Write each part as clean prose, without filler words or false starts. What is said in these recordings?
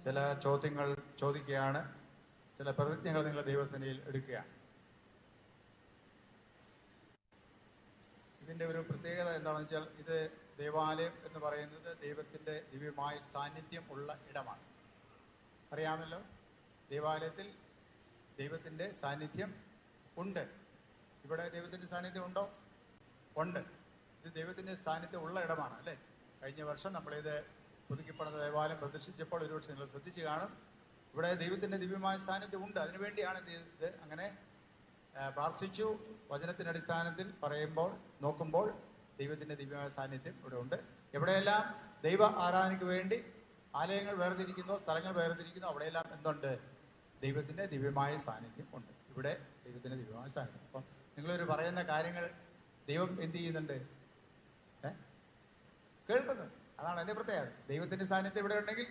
ചില ചോദ്യങ്ങൾ ചോദിക്കുകയാണ്, ചില പ്രതിജ്ഞകൾ നിങ്ങൾ ദൈവസേനയിൽ എടുക്കുകയാണ്. ഇതിൻ്റെ ഒരു പ്രത്യേകത എന്താണെന്ന് വെച്ചാൽ, ഇത് ദേവാലയം എന്ന് പറയുന്നത് ദൈവത്തിൻ്റെ ദിവ്യമായ സാന്നിധ്യം ഉള്ള ഇടമാണ്. അറിയാമല്ലോ, ദേവാലയത്തിൽ ദൈവത്തിൻ്റെ സാന്നിധ്യം ഉണ്ട്. ഇവിടെ ദൈവത്തിൻ്റെ സാന്നിധ്യം ഉണ്ടോ? ഉണ്ട്. ഇത് ദൈവത്തിൻ്റെ സാന്നിധ്യം ഉള്ള ഇടമാണ് അല്ലേ? കഴിഞ്ഞ വർഷം നമ്മളിത് പുതുക്കിപ്പണിത ദേവാലയം പ്രദർശിച്ചപ്പോൾ ഒരുപക്ഷെ നിങ്ങൾ ശ്രദ്ധിച്ചു കാണും. ഇവിടെ ദൈവത്തിൻ്റെ ദിവ്യമായ സാന്നിധ്യം ഉണ്ട്. അതിനുവേണ്ടിയാണ് ഇത് അങ്ങനെ പ്രാർത്ഥിച്ചു. വചനത്തിൻ്റെ അടിസ്ഥാനത്തിൽ നോക്കുമ്പോൾ ദൈവത്തിൻ്റെ ദിവ്യമായ സാന്നിധ്യം ഇവിടെ ഉണ്ട്. എവിടെയെല്ലാം ദൈവ ആരാധനയ്ക്ക് വേണ്ടി ആലയങ്ങൾ വേർതിരിക്കുന്നോ, സ്ഥലങ്ങൾ വേർതിരിക്കുന്നോ, അവിടെയെല്ലാം എന്തുണ്ട്? ദൈവത്തിൻ്റെ ദിവ്യമായ സാന്നിധ്യം ഉണ്ട്. ഇവിടെ ദൈവത്തിൻ്റെ ദിവ്യമായ സാന്നിധ്യം. അപ്പം നിങ്ങളൊരു പറയുന്ന കാര്യങ്ങൾ ദൈവം എന്ത് ചെയ്യുന്നുണ്ട്? കേൾക്കുന്നു. അതാണ് എൻ്റെ പ്രത്യേകത. ദൈവത്തിൻ്റെ സാന്നിധ്യം ഇവിടെ ഉണ്ടെങ്കിൽ,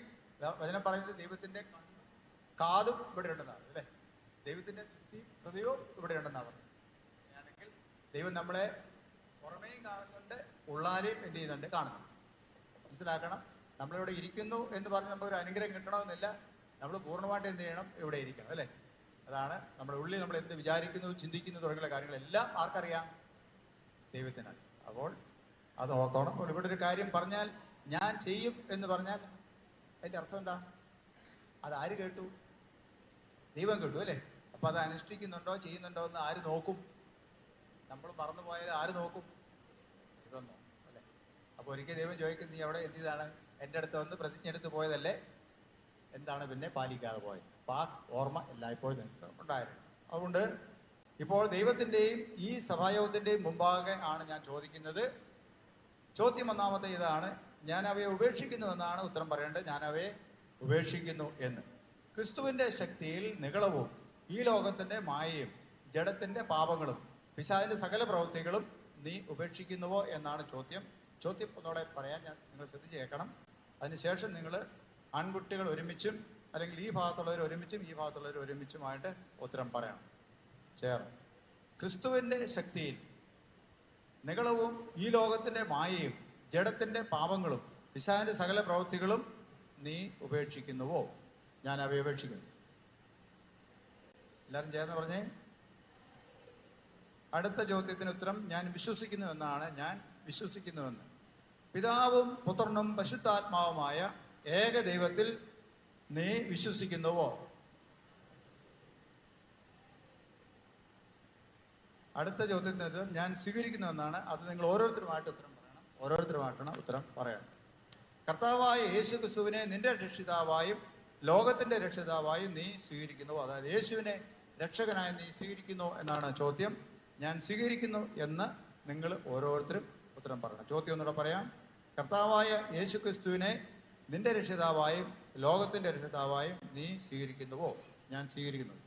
വചനം പറയുന്നത് ദൈവത്തിൻ്റെ കാതും ഇവിടെ ഉണ്ടെന്നാണ് അല്ലേ? ദൈവത്തിൻ്റെ ഹൃദയവും ഇവിടെ ഉണ്ടെന്നാണ് പറഞ്ഞത്. അങ്ങനെയാണെങ്കിൽ ദൈവം നമ്മളെ പുറമേയും കാണുന്നുണ്ട്, ഉള്ളാലെയും എന്ത് ചെയ്യുന്നുണ്ട്? കാണുന്നുണ്ട്. മനസ്സിലാക്കണം. നമ്മളിവിടെ ഇരിക്കുന്നു എന്ന് പറഞ്ഞ് നമുക്കൊരു അനുഗ്രഹം കിട്ടണമെന്നില്ല. നമ്മൾ പൂർണ്ണമായിട്ട് എന്ത് ചെയ്യണം? ഇവിടെ ഇരിക്കണം അല്ലേ? അതാണ് നമ്മുടെ ഉള്ളിൽ നമ്മൾ എന്ത് വിചാരിക്കുന്നു, ചിന്തിക്കുന്നു തുടങ്ങിയ കാര്യങ്ങളെല്ലാം ആർക്കറിയാം? ദൈവത്തിനാണ്. അപ്പോൾ അത് ഓർത്തോണം. അപ്പോൾ ഇവിടെ ഒരു കാര്യം പറഞ്ഞാൽ ഞാൻ ചെയ്യും എന്ന് പറഞ്ഞാൽ അതിൻ്റെ അർത്ഥം എന്താ? അതാര് കേട്ടു? ദൈവം കേട്ടു അല്ലേ? അപ്പോൾ അത് അനുഷ്ഠിക്കുന്നുണ്ടോ, ചെയ്യുന്നുണ്ടോ എന്ന് ആര് നോക്കും? നമ്മൾ മറന്നുപോയാൽ ആര് നോക്കും? ഇതൊന്നും അല്ലേ? അപ്പോൾ ഒരിക്കൽ ദൈവം ചോദിക്കും, നീ അവിടെ എന്താണ് എൻ്റെ അടുത്ത് വന്ന് പ്രതിജ്ഞ എടുത്ത് പോയതല്ലേ, എന്താണ് പിന്നെ പാലിക്കാതെ പോയത്? അപ്പോൾ ആ ഓർമ്മ എല്ലായ്പ്പോഴും നിങ്ങൾക്ക് ഉണ്ടായിരുന്നു. അതുകൊണ്ട് ഇപ്പോൾ ദൈവത്തിൻ്റെയും ഈ സഭായോഗത്തിൻ്റെയും മുമ്പാകെ ആണ് ഞാൻ ചോദിക്കുന്നത്. ചോദ്യം ഒന്നാമത്തെ ഇതാണ്, ഞാൻ അവയെ ഉപേക്ഷിക്കുന്നു എന്നാണ് ഉത്തരം പറയേണ്ടത്. ഞാൻ അവയെ ഉപേക്ഷിക്കുന്നു എന്ന്. ക്രിസ്തുവിൻ്റെ ശക്തിയിൽ നിഗളവും ഈ ലോകത്തിൻ്റെ മായയും ജഡത്തിൻ്റെ പാപങ്ങളും പിശാചിൻ്റെ സകല പ്രവൃത്തികളും നീ ഉപേക്ഷിക്കുന്നുവോ എന്നാണ് ചോദ്യം. ചോദ്യം ഒന്നുകൂടെ പറയാൻ നിങ്ങൾ ശ്രദ്ധിച്ച് കേൾക്കണം. അതിനുശേഷം നിങ്ങൾ ആൺകുട്ടികൾ ഒരുമിച്ചും അല്ലെങ്കിൽ ഈ ഭാഗത്തുള്ളവർ ഒരുമിച്ചും ഈ ഭാഗത്തുള്ളവർ ഒരുമിച്ചുമായിട്ട് ഉത്തരം പറയണം ചേർന്ന്. ക്രിസ്തുവിൻ്റെ ശക്തിയിൽ നിഗളവും ഈ ലോകത്തിൻ്റെ മായയും ജഡത്തിൻ്റെ പാപങ്ങളും പിശാചിൻ്റെ സകല പ്രവൃത്തികളും നീ ഉപേക്ഷിക്കുന്നുവോ? ഞാൻ അവയെ ഉപേക്ഷിക്കുന്നു. എല്ലാവരും ചേർന്ന് പറഞ്ഞേ. അടുത്ത ചോദ്യത്തിന് ഉത്തരം ഞാൻ വിശ്വസിക്കുന്നു എന്നാണ്. ഞാൻ വിശ്വസിക്കുന്നുവെന്ന്. പിതാവും പുത്രനും പരിശുദ്ധാത്മാവുമായ ഏക ദൈവത്തിൽ നീ വിശ്വസിക്കുന്നുവോ? അടുത്ത ചോദ്യത്തിന് ഞാൻ സ്വീകരിക്കുന്നു എന്നാണ്. അത് നിങ്ങൾ ഓരോരുത്തരുമായിട്ട് ഉത്തരം പറയണം. ഓരോരുത്തരുമായിട്ടാണ് ഉത്തരം പറയണം. കർത്താവായ യേശു ക്രിസ്തുവിനെ നിന്റെ രക്ഷിതാവായും ലോകത്തിന്റെ രക്ഷിതാവായും നീ സ്വീകരിക്കുന്നുവോ? അതായത് യേശുവിനെ രക്ഷകനായി നീ സ്വീകരിക്കുന്നു എന്നാണ് ചോദ്യം. ഞാൻ സ്വീകരിക്കുന്നു എന്ന് നിങ്ങൾ ഓരോരുത്തരും ഉത്തരം പറയണം. ചോദ്യം ഒന്നുകൂടെ പറയാം. കർത്താവായ യേശു ക്രിസ്തുവിനെ നിന്റെ രക്ഷിതാവായും ലോകത്തിന്റെ രക്ഷിതാവായും നീ സ്വീകരിക്കുന്നുവോ? ഞാൻ സ്വീകരിക്കുന്നു.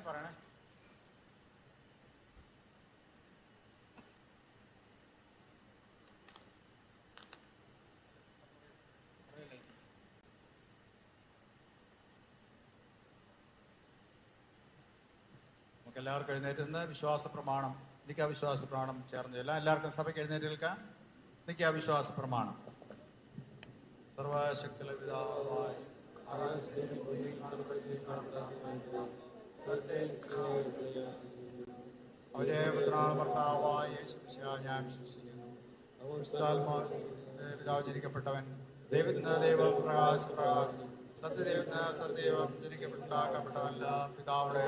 പറയണേ. നമുക്ക് എല്ലാവർക്കും എഴുന്നേറ്റ് നിന്ന് വിശ്വാസ പ്രമാണം, നിത്യാവിശ്വാസ പ്രമാണം ചേർന്ന് എല്ലാവർക്കും സഭയ്ക്ക് എഴുന്നേറ്റ് നിൽക്കാം. നിത്യാവിശ്വാസ പ്രമാണം. സർവശക്തിയുള്ള പിതാവായ അവരെ പുത്രാണ് ഭർത്താവായ യേശുമിശിഹാ ഞാൻ വിശ്വസിക്കുന്നു. പിതാവ് ജനിക്കപ്പെട്ടവൻ, ദൈവത്തിന് ദൈവം, പ്രകാശ പ്രകാശം, സത്യദൈവത്തിന് സത്യദൈവം, ജനിക്കപ്പെട്ടുണ്ടാക്കപ്പെട്ടവല്ല, പിതാവുടെ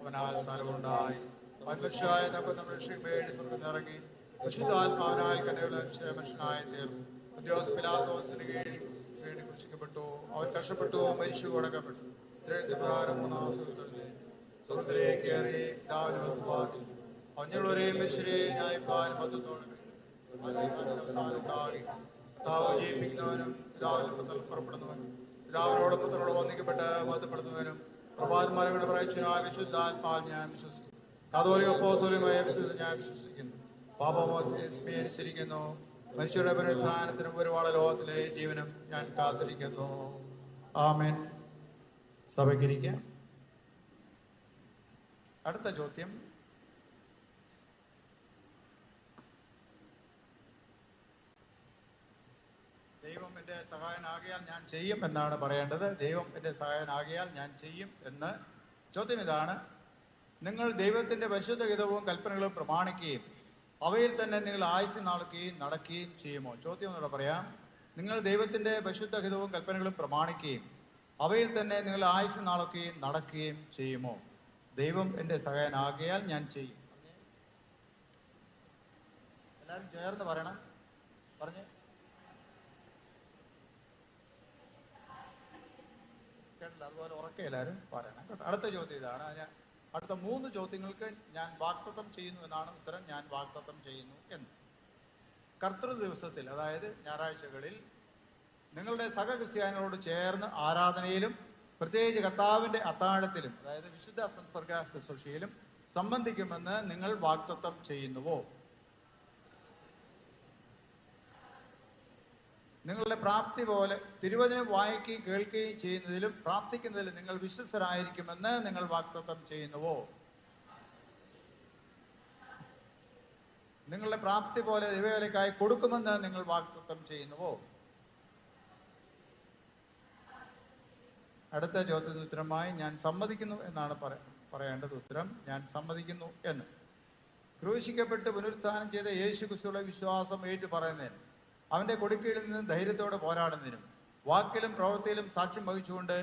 അവനാൽ സ്ഥലമുണ്ടായി മനുഷ്യരായ നമുക്ക് നമ്മുടെ രക്ഷയ്ക്ക് വേണ്ടി സ്വർഗ്ഗത്തിൽ ഇറങ്ങി വിശുദ്ധാത്മാവിനാൽ കന്യകയുടെ മനുഷ്യനായ തീർന്നു. ഉദ്യോഗസ്ഥ പിലാത്തോസിന് കീഴിൽ വേണ്ടി കുരിശിക്കപ്പെട്ടു. അവൻ കഷ്ടപ്പെട്ടു, മരിച്ചു, അടക്കപ്പെട്ടു. പ്രകാരം മൂന്നാം സ്വർഗ്ഗത്തിലേക്ക് കയറി അവഞ്ഞുള്ളവരെയും മനുഷ്യരെയും ന്യായപ്പാനും മതത്തോടും അവസാനം ഉണ്ടാകി. കർത്താവ് ജീവിപ്പിക്കുന്നവനും പിതാവിനും പുത്രനും പുറപ്പെടുന്നവനും പിതാവിനോടും പുത്രനോടും വന്ദിക്കപ്പെട്ട് മഹത്വപ്പെടുന്നവനും പ്രഭാതന്മാരുടെ പ്രയച്ചനായ വിശുദ്ധാത്മാവിൽ ഞാൻ വിശ്വസിക്കുന്നു. കാതോലികപ്പോസ്തലമായ വിശുദ്ധ ഞാൻ വിശ്വസിക്കുന്നു. പാപമോചനം അനുസരിക്കുന്നു. മനുഷ്യരുടെ പുനരുത്ഥാനത്തിനും ഒരുപാട് ലോകത്തിലെ ജീവനും ഞാൻ കാത്തിരിക്കുന്നു. ആമേൻ. സഭയ്ക്കിരിക്കാം. അടുത്ത ചോദ്യം. ദൈവം എൻ്റെ സഹായനാകിയാൽ ഞാൻ ചെയ്യും എന്നാണ് പറയേണ്ടത്. ദൈവം എൻ്റെ സഹായനാകിയാൽ ഞാൻ ചെയ്യും എന്ന്. ചോദ്യം ഇതാണ്: നിങ്ങൾ ദൈവത്തിന്റെ പരിശുദ്ധ ഹിതവും കൽപ്പനകളും പ്രമാണിക്കുകയും അവയിൽ തന്നെ നിങ്ങൾ ആയുസ് നാളുകയും നടക്കുകയും ചെയ്യുമോ? ചോദ്യം എന്നോട് പറയാം. നിങ്ങൾ ദൈവത്തിന്റെ പരിശുദ്ധ ഹിതവും കൽപ്പനകളും പ്രമാണിക്കുകയും അവയിൽ തന്നെ നിങ്ങൾ ആയുസ് നാളുകയും നടക്കുകയും ചെയ്യുമോ? ദൈവം എൻ്റെ സഹായനാകിയാൽ ഞാൻ ചെയ്യും. എല്ലാവരും ചേർന്ന് പറയണം. പറഞ്ഞേ. കേട്ടില്ല? അതുപോലെ ഉറക്കെ എല്ലാവരും പറയണം കേട്ടോ. അടുത്ത ചോദ്യം ഇതാണ്. അടുത്ത 3 ചോദ്യങ്ങൾക്ക് ഞാൻ വാഗ്ദത്തം ചെയ്യുന്നു എന്നാണ് ഉത്തരം. ഞാൻ വാഗ്ദത്തം ചെയ്യുന്നു എന്ന്. കർത്തൃ ദിവസത്തിൽ, അതായത് ഞായറാഴ്ചകളിൽ, നിങ്ങളുടെ സഹക്രിസ്ത്യാനികളോട് ചേർന്ന് ആരാധനയിലും പ്രത്യേകിച്ച് കർത്താവിന്റെ അത്താഴത്തിലും, അതായത് വിശുദ്ധ സംസർഗ ശുശ്രൂഷയിലും സംബന്ധിക്കുമെന്ന് നിങ്ങൾ വാഗ്ദത്തം ചെയ്യുന്നുവോ? നിങ്ങളുടെ പ്രാപ്തി പോലെ തിരുവചനം വായിക്കുകയും കേൾക്കുകയും ചെയ്യുന്നതിലും പ്രാർത്ഥിക്കുന്നതിലും നിങ്ങൾ വിശ്വസ്തരായിരിക്കുമെന്ന് നിങ്ങൾ വാഗ്ദത്തം ചെയ്യുന്നുവോ? നിങ്ങളുടെ പ്രാപ്തി പോലെ ദൈവവേലയ്ക്കായി കൊടുക്കുമെന്ന് നിങ്ങൾ വാഗ്ദത്തം ചെയ്യുന്നുവോ? അടുത്ത ചോദ്യത്തിന് ഉത്തരമായി ഞാൻ സമ്മതിക്കുന്നു എന്നാണ് പറയേണ്ടത്. ഉത്തരം: ഞാൻ സമ്മതിക്കുന്നു എന്ന്. ക്രൂശിക്കപ്പെട്ട് പുനരുത്ഥാനം ചെയ്ത യേശു ക്രിസ്തുവിന്റെ വിശ്വാസം ഏറ്റു പറയുന്നതിന്, അവന്റെ കൊടുക്കീഴിൽ നിന്ന് ധൈര്യത്തോടെ പോരാടുന്നതിനും വാക്കിലും പ്രവൃത്തിയിലും സാക്ഷ്യം വഹിച്ചുകൊണ്ട്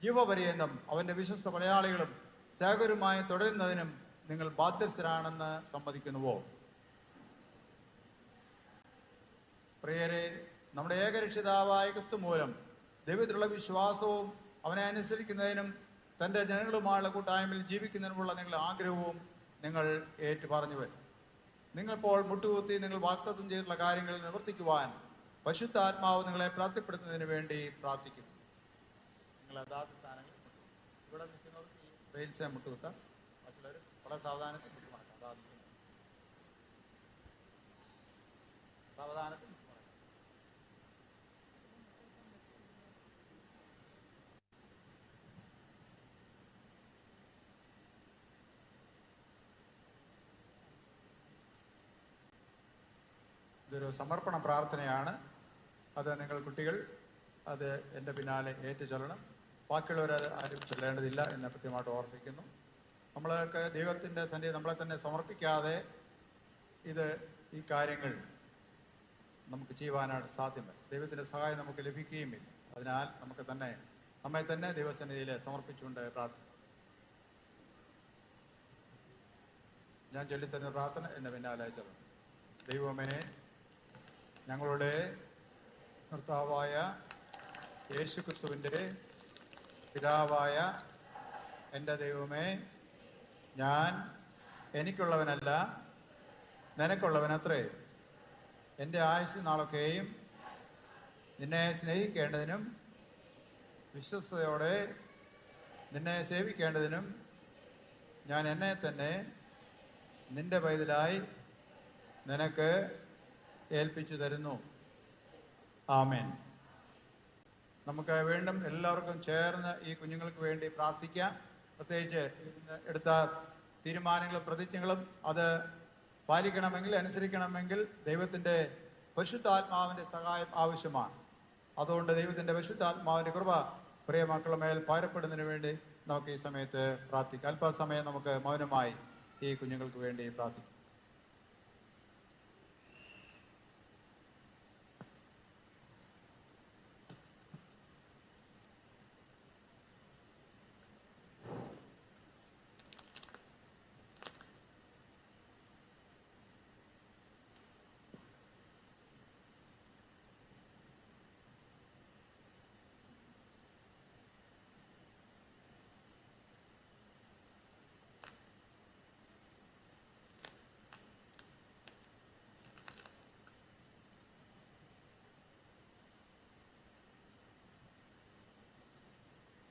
ജീവപര്യന്തം അവന്റെ വിശ്വസ്ത പടയാളികളും സഹകരുമായി തുടരുന്നതിനും നിങ്ങൾ ബാധ്യസ്ഥരാണെന്ന് സമ്മതിക്കുന്നുവോ? പ്രിയരെ, നമ്മുടെ ഏകരക്ഷിതാവായ ക്രിസ്തു മൂലം ദൈവത്തിലുള്ള വിശ്വാസവും അവനെ അനുസരിക്കുന്നതിനും തന്റെ ജനങ്ങളുമായുള്ള കൂട്ടായ്മയിൽ ജീവിക്കുന്നതിനുമുള്ള നിങ്ങളുടെ ആഗ്രഹവും നിങ്ങൾ ഏറ്റുപറഞ്ഞു വരും. നിങ്ങളിപ്പോൾ മുട്ടുകുത്തി നിങ്ങൾ വാഗ്ദത്തം ചെയ്തിട്ടുള്ള കാര്യങ്ങൾ നിവർത്തിക്കുവാൻ പരിശുദ്ധാത്മാവ് നിങ്ങളെ പ്രാപ്തിപ്പെടുത്തുന്നതിന് വേണ്ടി പ്രാർത്ഥിക്കുന്നു. നിങ്ങൾ അതാത് സ്ഥാനങ്ങളിൽ ഇവിടെ നിൽക്കുന്നവർക്ക് ഈ റെയിൽസെ മുട്ടുകുത്താം. മറ്റുള്ളവർ വളരെ സാവധാനത്തിൽ മുട്ടുമാക്കാം. അതാത് സാവധാനത്തിൽ മുട്ടുമാക്കാം. ഇതൊരു സമർപ്പണ പ്രാർത്ഥനയാണ്. അത് നിങ്ങൾ കുട്ടികൾ അത് എൻ്റെ പിന്നാലെ ഏറ്റു ചൊല്ലണം. ബാക്കിയുള്ളവരത് ആരും ചൊല്ലേണ്ടതില്ല എന്ന് കൃത്യമായിട്ട് ഓർമ്മിപ്പിക്കുന്നു. നമ്മൾക്ക് ദൈവത്തിൻ്റെ സന്നിധി നമ്മളെ തന്നെ സമർപ്പിക്കാതെ ഈ കാര്യങ്ങൾ നമുക്ക് ചെയ്യുവാനായിട്ട് സാധ്യമല്ല. ദൈവത്തിൻ്റെ സഹായം നമുക്ക് ലഭിക്കുകയുമില്ല. അതിനാൽ നമ്മെ തന്നെ ദൈവസന്നിധിയിൽ സമർപ്പിച്ചുകൊണ്ട് പ്രാർത്ഥിക്കും. ഞാൻ ചൊല്ലിത്തരുന്ന പ്രാർത്ഥന എൻ്റെ പിന്നാലെ ചൊല്ലണം. ദൈവമേ, ഞങ്ങളുടെ കർത്താവായ യേശു ക്രിസ്തുവിൻ്റെ പിതാവായ എൻ്റെ ദൈവമേ, ഞാൻ എനിക്കുള്ളവനല്ല, നിനക്കുള്ളവനത്രേ. എൻ്റെ ആയുസ് നാളൊക്കെയും നിന്നെ സ്നേഹിക്കേണ്ടതിനും വിശ്വസ്തയോടെ നിന്നെ സേവിക്കേണ്ടതിനും ഞാൻ എന്നെ തന്നെ നിന്റെ പൈതലായി നിനക്ക് ഏൽപ്പിച്ചു തരുന്നു. ആമേൻ. നമുക്ക് വീണ്ടും എല്ലാവർക്കും ചേർന്ന് ഈ കുഞ്ഞുങ്ങൾക്ക് വേണ്ടി പ്രാർത്ഥിക്കാം. പ്രത്യേകിച്ച് എടുത്ത തീരുമാനങ്ങളും പ്രതിജ്ഞകളും അത് പാലിക്കണമെങ്കിൽ, അനുസരിക്കണമെങ്കിൽ ദൈവത്തിൻ്റെ പരിശുദ്ധാത്മാവിൻ്റെ സഹായം ആവശ്യമാണ്. അതുകൊണ്ട് ദൈവത്തിൻ്റെ പരിശുദ്ധാത്മാവിൻ്റെ കൃപ പ്രിയ മക്കളുടെ മേൽ പകരപ്പെടുന്നതിന് വേണ്ടി നമുക്ക് ഈ സമയത്ത് പ്രാർത്ഥിക്കാം. അല്പസമയം നമുക്ക് മൗനമായി ഈ കുഞ്ഞുങ്ങൾക്ക് വേണ്ടി പ്രാർത്ഥിക്കാം.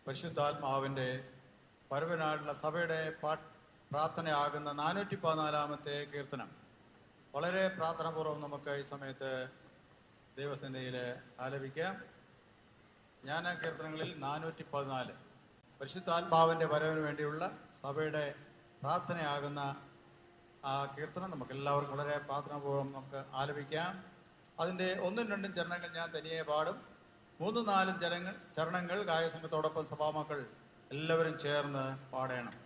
പരിശുദ്ധാത്മാവിന്റെ പരവനായിട്ടുള്ള സഭയുടെ പ്രാർത്ഥനയാകുന്ന 414 കീർത്തനം വളരെ പ്രാർത്ഥനാപൂർവ്വം നമുക്ക് ഈ സമയത്ത് ദൈവസന്നിധിയിൽ ആലപിക്കാം. ഞാൻ ആ കീർത്തനങ്ങളിൽ 414 പരിശുദ്ധാത്മാവിന്റെ വരവിന് വേണ്ടിയുള്ള സഭയുടെ പ്രാർത്ഥനയാകുന്ന ആ കീർത്തനം നമുക്ക് എല്ലാവർക്കും വളരെ പ്രാർത്ഥനാപൂർവ്വം നമുക്ക് ആലപിക്കാം. അതിൻ്റെ 1-2 ചരണങ്ങൾ ഞാൻ തനിയെ പാടും. 3-4 ചരണങ്ങൾ ഗായകസംഘത്തോടൊപ്പം സഭാമക്കൾ എല്ലാവരും ചേർന്ന് പാടണം.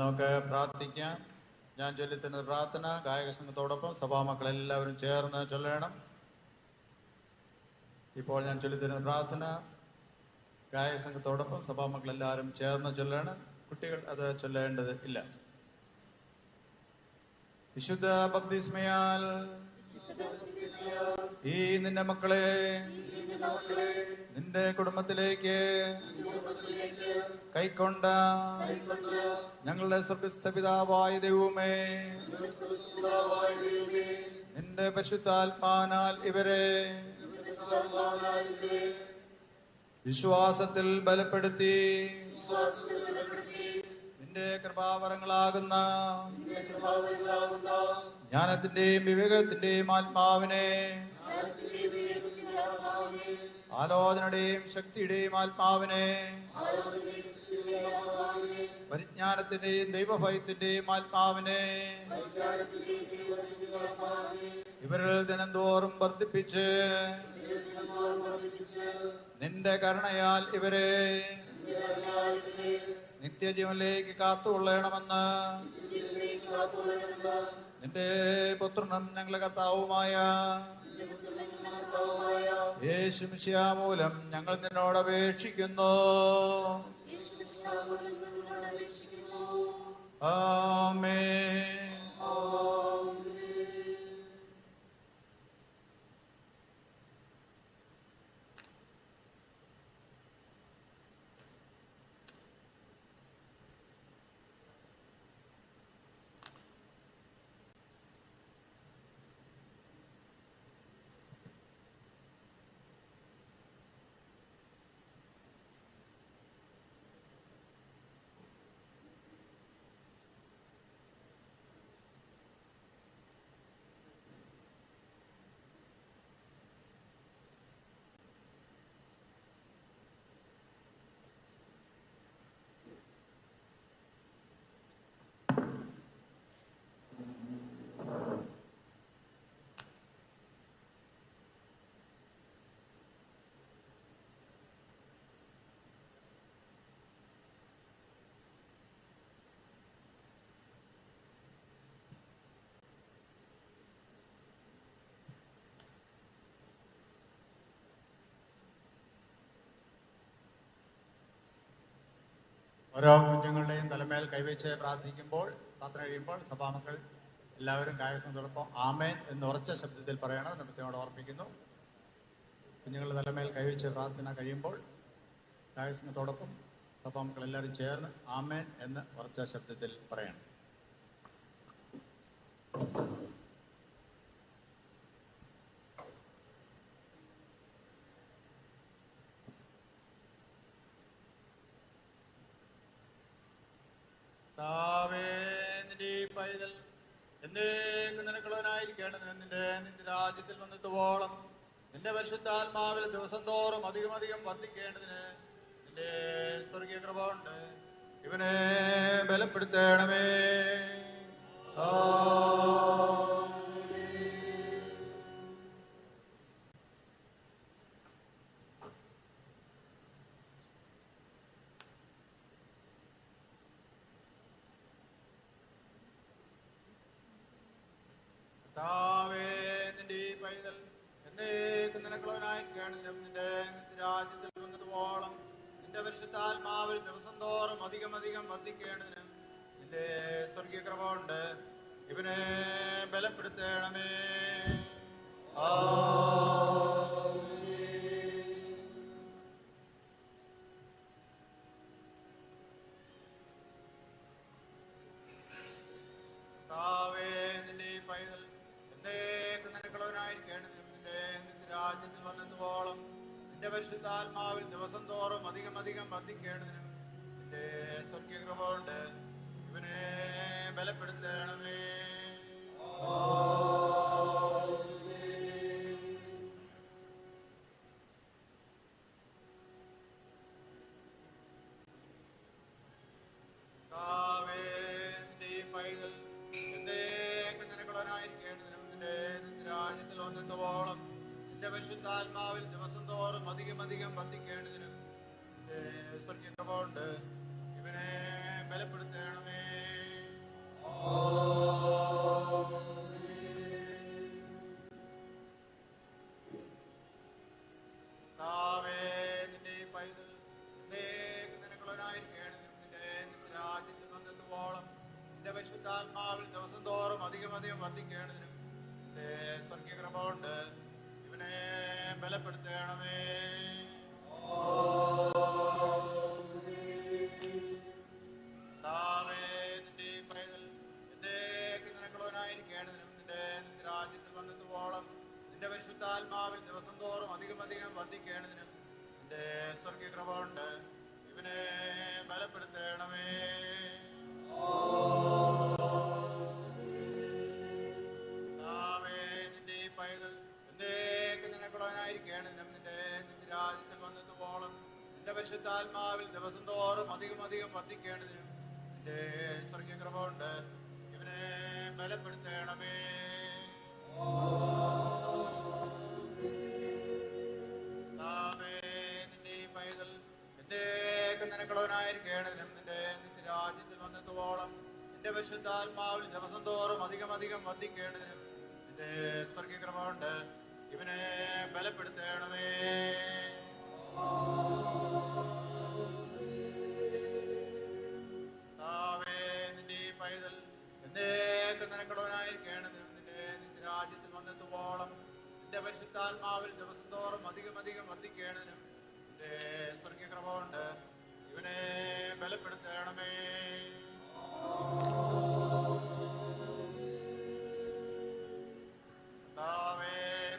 നമുക്ക് പ്രാർത്ഥിക്കാം. ഞാൻ ചൊല്ലിത്തരുന്ന പ്രാർത്ഥന ഗായക സംഘത്തോടൊപ്പം സഭാമക്കളെല്ലാവരും ചേർന്ന് ചൊല്ലണം. ഇപ്പോൾ ഞാൻ ചൊല്ലിത്തരുന്ന പ്രാർത്ഥന ഗായക സംഘത്തോടൊപ്പം സഭാമക്കളെല്ലാവരും ചേർന്ന് ചൊല്ലണം. കുട്ടികൾ അത് ചൊല്ലേണ്ടത് ഇല്ല. വിശുദ്ധ ബപ്തിസ്മയാൽ ഈ നിന്റെ മക്കളെ നിന്റെ കുടുംബത്തിലേക്ക് കൈക്കൊണ്ട ഞങ്ങളുടെ സ്വർഗസ്ഥ പിതാവായ ദൈവമേ, നിന്റെ പരിശുദ്ധാത്മാവിനാൽ ഇവരെ വിശ്വാസത്തിൽ ബലപ്പെടുത്തി നിന്റെ കൃപാവരങ്ങളാകുന്ന ജ്ഞാനത്തിന്റെയും വിവേകത്തിന്റെയും ആത്മാവിനെ, ആലോചനയുടെയും ശക്തിയുടെയും ആത്മാവിനെ, പരിജ്ഞാനത്തിന്റെയും ദൈവഭയത്തിന്റെയും ആത്മാവിനെ ഇവരിൽ ദിനംതോറും വർദ്ധിപ്പിച്ച് നിന്റെ കരുണയാൽ ഇവരെ നിത്യജീവനിലേക്ക് കാത്തുകൊള്ളണമെന്ന് നിന്റെ പുത്രനും ഞങ്ങളുടെ കർത്താവുമായ യേശു മിശിഹാ മൂലം ഞങ്ങൾ നിന്നോട് അപേക്ഷിക്കുന്നു. ആമേൻ. ഓരോ കുഞ്ഞുങ്ങളുടെയും തലമേൽ കൈവച്ച് പ്രാർത്ഥന കഴിയുമ്പോൾ സഭാമക്കൾ എല്ലാവരും കായസത്തോടൊപ്പം ആമേൻ എന്ന് ഉറച്ച ശബ്ദത്തിൽ പറയണം. നമ്മത്തിനോട് ഓർപ്പിക്കുന്നു. കുഞ്ഞുങ്ങളുടെ തലമേൽ കൈവച്ച് പ്രാർത്ഥന കഴിയുമ്പോൾ കായസത്തോടൊപ്പം സഭാമക്കൾ എല്ലാവരും ചേർന്ന് ആമേൻ എന്ന് ഉറച്ച ശബ്ദത്തിൽ പറയണം. പൈതൽ എന്നേക്കും നിനക്കുള്ളവനായിരിക്കേണ്ടതിന് നിന്റെ രാജ്യത്തിൽ വന്നെത്തുവോളം നിന്റെ പരിശുദ്ധാത്മാവിൽ ദിവസം തോറും അധികം വർദ്ധിക്കേണ്ടതിന് നിന്റെ സ്വർഗീയ കൃപ കൊണ്ട് ഇവനെ ബലപ്പെടുത്തണമേ. നിന്റെ ഈ പൈതൽ എന്നേക്കും നിനക്കുള്ളവനായിരിക്കേണ്ടതിനും നിന്റെ രാജ്യത്തിൽ വന്നതുപോളം നിന്റെ പരിശുദ്ധാത്മാവിൽ ദിവസം തോറും അധികം വർദ്ധിക്കേണ്ടതിനും നിന്റെ സ്വർഗീയ കൃപ കൊണ്ട് ഇവനെ ബലപ്പെടുത്തണമേ. നിന്റെ ഈ പൈതൽ എന്നേക്കും നിനക്കുള്ളവനായിരിക്കേണ്ടതിനും നിന്റെ രാജ്യത്തിൽ വന്നതുപോളം നിന്റെ പരിശുദ്ധാത്മാവിൽ ദിവസം തോറും അധികം വർദ്ധിക്കേണ്ടതിനും നിന്റെ സ്വർഗീയ കൃപ കൊണ്ട് ഇവനെ ബലപ്പെടുത്തണമേ. നിന്റെ ഈ പൈതൽ എന്നേക്കും നിനക്കുള്ളവനായിരിക്കേണ്ടതിനും നിന്റെ രാജ്യത്തിൽ വന്നെത്തുവോളം നിന്റെ പരിശുദ്ധാത്മാവിൽ ദിവസം തോറും അധികം വർദ്ധിക്കേണ്ടതിനും നിന്റെ സ്വർഗീയ കൃപ കൊണ്ട് ഇവനെ ബലപ്പെടുത്തണമേ. നിന്റെ ഈ പൈതൽ എന്നേക്കും നിനക്കുള്ളവനായിരിക്കേണ്ടതിനും നിന്റെ രാജ്യത്തിൽ വന്നെത്തുവോളം നിന്റെ പരിശുദ്ധാത്മാവിൽ ദിവസം തോറും അധികം വർദ്ധിക്കേണ്ടതിനും നിന്റെ സ്വർഗീയ കൃപ കൊണ്ട് ഇവനെ ബലപ്പെടുത്തണമേ. നിന്റെ ഈ പൈതൽ എന്നേക്കും നിനക്കുള്ളവനായിരിക്കേണ്ടതിനും നിന്റെ രാജ്യത്തിൽ വന്നെത്തുവോളം നിന്റെ പരിശുദ്ധാത്മാവിൽ ദിവസം തോറും അധികം വർദ്ധിക്കേണ്ടതിനും നിന്റെ സ്വർഗീയ കൃപ കൊണ്ട് ഇവനെ ബലപ്പെടുത്തണമേ. നിന്റെ ഈ പൈതൽ എന്നേക്ക് നിനക്കുള്ളവനായിരിക്കേണ്ടതിനും നിന്റെ രാജ്യത്തിൽ വന്നതുപോളം നിന്റെ പരിശുദ്ധാത്മാവിൽ ദിവസം തോറും അധികം അധികം വർദ്ധിക്കേണ്ടതിനും നിന്റെ സ്വർഗീയ കൃപ കൊണ്ട് ഇവനെ ബലപ്പെടുത്തണമേ. നിന്റെ ഈ പൈതൽ എന്നേക്ക് നിനക്കുള്ളവനായിരിക്കേണ്ടതിനും നിന്റെ രാജ്യത്തിൽ വന്നതുപോളം നിന്റെ പരിശുദ്ധാത്മാവിൽ ദിവസം തോറും അധികം അധികം വർദ്ധിക്കേണ്ടതിനും നിന്റെ സ്വർഗീയ കൃപ കൊണ്ട് ഇവനെ ബലപ്പെടുത്തണമേ. നിന്റെ ഈ പൈതൽ എന്നേക്ക് നിനക്കുള്ളവനായിരിക്കേണ്ടതിനും നിന്റെ രാജ്യത്തിൽ വന്നെത്തുവോളം നിന്റെ പരിശുദ്ധാത്മാവിൽ ദിവസം തോറും അധികം അധികം വർദ്ധിക്കേണ്ടതിനും നിന്റെ സ്വർഗീയ കൃപ കൊണ്ട് ഇവനെ ബലപ്പെടുത്തണമേ.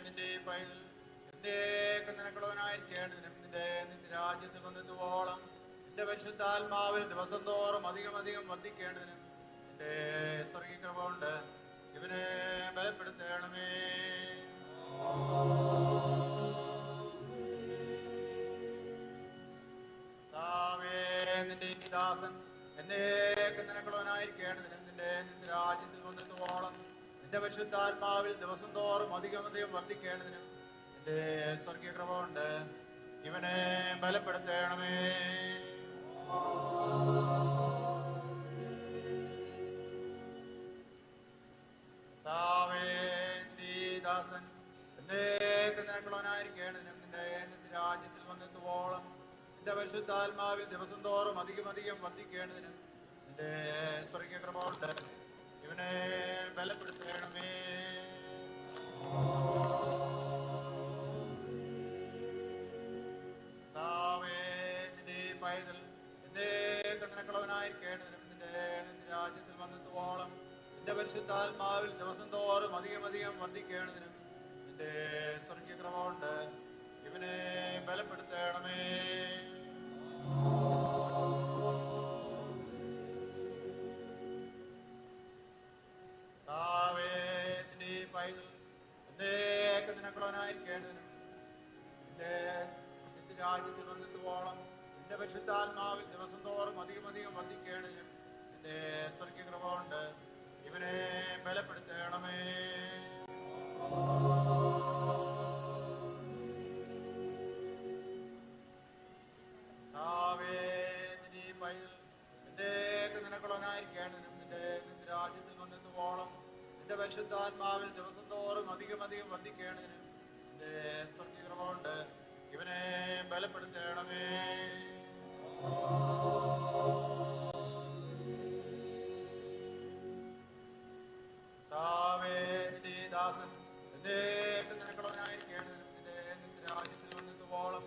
നിന്റെ ഈ പൈതൽ എന്നേക്ക് നിനക്കുള്ളവനായിരിക്കേണ്ടതിനും നിന്റെ രാജ്യത്തിൽ വന്നെത്തുവോളം നിന്റെ പരിശുദ്ധാത്മാവിൽ ദിവസം തോറും അധികം അധികം വർദ്ധിക്കേണ്ടതിനും നിന്റെ സ്വർഗീയ കൃപ കൊണ്ട് ഇവനെ ബലപ്പെടുത്തണമേ. നിന്റെ ഈ ദാസൻ എന്നേക്ക് നിനക്കുള്ളവനായിരിക്കേണ്ടതിനും നിന്റെ രാജ്യത്തിൽ വന്നെത്തുവോളം നിന്റെ പരിശുദ്ധാത്മാവിൽ ദിവസം തോറും അധികം അധികം വർദ്ധിക്കേണ്ടതിനും നിന്റെ സ്വർഗീയ കൃപ കൊണ്ട് ഇവനെ ബലപ്പെടുത്തണമേ. ദാസൻ എന്നേക്ക് നിനക്കുള്ളവനായിരിക്കേണ്ടതിനും നിന്റെ രാജ്യത്തിൽ വന്നെത്തുവോളം നിന്റെ പരിശുദ്ധാത്മാവിൽ ദിവസം തോറും അധികം അധികം വർദ്ധിക്കേണ്ടതിനും നിന്റെ സ്വർഗീയ കൃപ കൊണ്ട് ഇവനെ ബലപ്പെടുത്തണമേ. നിന്റെ പൈതൽ എന്നേക്ക് നിനക്കുള്ളവനായിരിക്കേണ്ടതിനും നിന്റെ രാജ്യത്തിൽ വന്നെത്തുവോളം നിന്റെ പരിശുദ്ധാത്മാവിൽ ദിവസം തോറും അധികം അധികം വർദ്ധിക്കേണ്ടതിനും നിന്റെ സ്വർഗീയ കൃപ കൊണ്ട് ഇവനെ ബലപ്പെടുത്തണമേ. നിന്റെ പൈതൽ എന്നേക്ക് നിനക്കുള്ളവനായിരിക്കേണ്ടതിനും നിന്റെ രാജ്യത്തിൽ വന്നെത്തുവോളം നിന്റെ പരിശുദ്ധാത്മാവിൽ ദിവസം തോറും അധികം അധികം വർദ്ധിക്കേണ്ടതിനും നിന്റെ സ്വർഗീയ കൃപ കൊണ്ട് ഇവനെ ബലപ്പെടുത്തണമേ. നിന്റെ പൈതൽ എന്നേക്ക് നിനക്കുള്ളവനായിരിക്കേണ്ടതിനും നിന്റെ രാജ്യത്തിൽ വന്നെത്തുവോളം നിന്റെ പരിശുദ്ധാത്മാവിൽ ദിവസം തോറും അധികം അധികം വർദ്ധിക്കേണ്ടതിനും നിന്റെ സ്വർഗീയ കൃപ കൊണ്ട് ഇവനെ ബലപ്പെടുത്തണമേ. നിന്റെ ദാസൻ എന്നേക്ക് നിനക്കുള്ളവനായിരിക്കേണ്ടതിനും നിന്റെ രാജ്യത്തിൽ വന്നെത്തുവോളം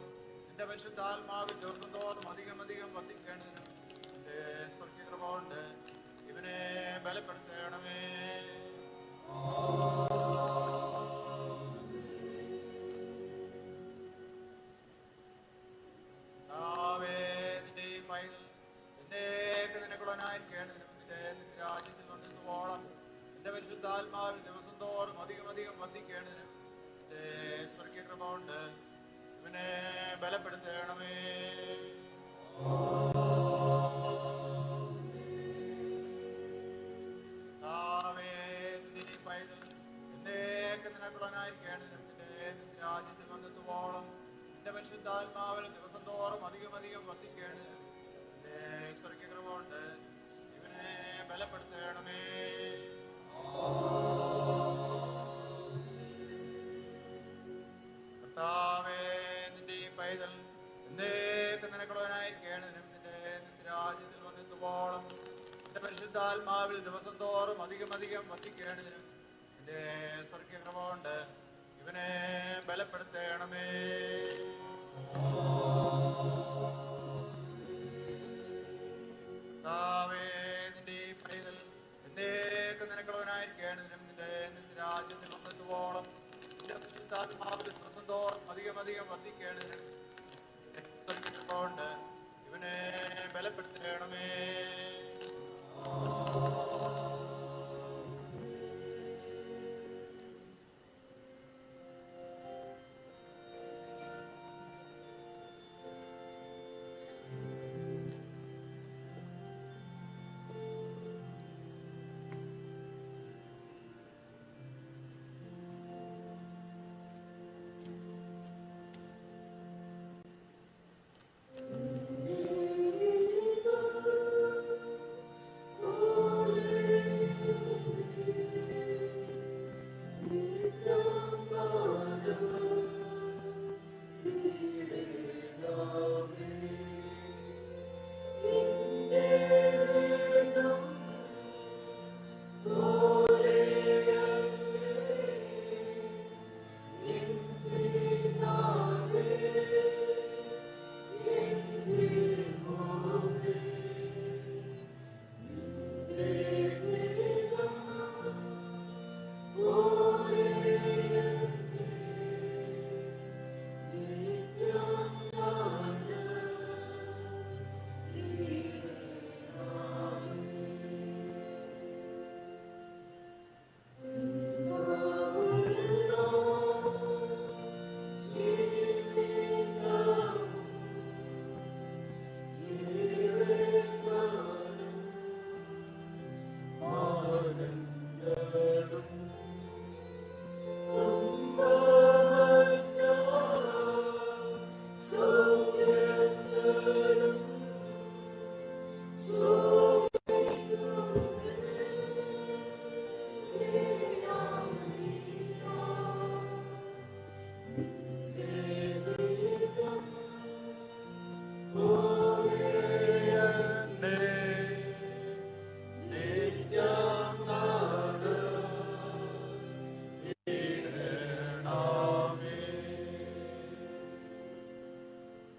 നിന്റെ പരിശുദ്ധാത്മാവിൽ ദിവസം തോറും അധികം അധികം വർദ്ധിക്കേണ്ടതിനും നിന്റെ സ്വർഗീയ കൃപ കൊണ്ട് ഇവനെ ബലപ്പെടുത്തണമേ. നിന്റെ പൈതൽ എന്നേക്ക് നിനക്കുള്ളവനായിരിക്കേണ്ടതിനും നിന്റെ രാജ്യത്തിൽ വന്നെത്തുവോളം നിന്റെ പരിശുദ്ധാത്മാവിൽ ദിവസം തോറും അധികം അധികം വർദ്ധിക്കേണ്ടതിനും നിന്റെ സ്വർഗീയ കൃപ കൊണ്ട് ഇവനെ ബലപ്പെടുത്തണമേ. നിന്റെ പൈതൽ എന്നേക്ക് നിനക്കുള്ളവനായിരിക്കേണ്ടതിനും നിന്റെ രാജ്യത്തിൽ വന്നെത്തുവോളം നിന്റെ പരിശുദ്ധാത്മാവിൽ ദിവസം തോറും അധികം അധികം വർദ്ധിക്കേണ്ടതിനും നിന്റെ സ്വർഗീയ കൃപ കൊണ്ട് ഇവനെ ബലപ്പെടുത്തണമേ. നിന്റെ പൈതൽ എന്നേക്ക് നിനക്കുള്ളവനായിരിക്കേണ്ടതിനും നിന്റെ രാജ്യത്തിൽ വന്നെത്തുവോളം നിന്റെ പരിശുദ്ധാത്മാവിൽ ദിവസം തോറും അധികം അധികം വർദ്ധിക്കേണ്ടതിനും നിന്റെ സ്വർഗീയ കൃപ കൊണ്ട് ഇവനെ ബലപ്പെടുത്തണമേ. നിന്റെ പൈതൽ എന്നേക്ക് നിനക്കുള്ളവനായിരിക്കേണ്ടതിനും നിന്റെ രാജ്യത്തിൽ വന്നെത്തുവോളം നിന്റെ പരിശുദ്ധാത്മാവിൽ ദിവസം തോറും അധികം അധികം വർദ്ധിക്കേണ്ടതിനും നിന്റെ കൊണ്ട് ഇവനെ ബലപ്പെടുത്തണമേ.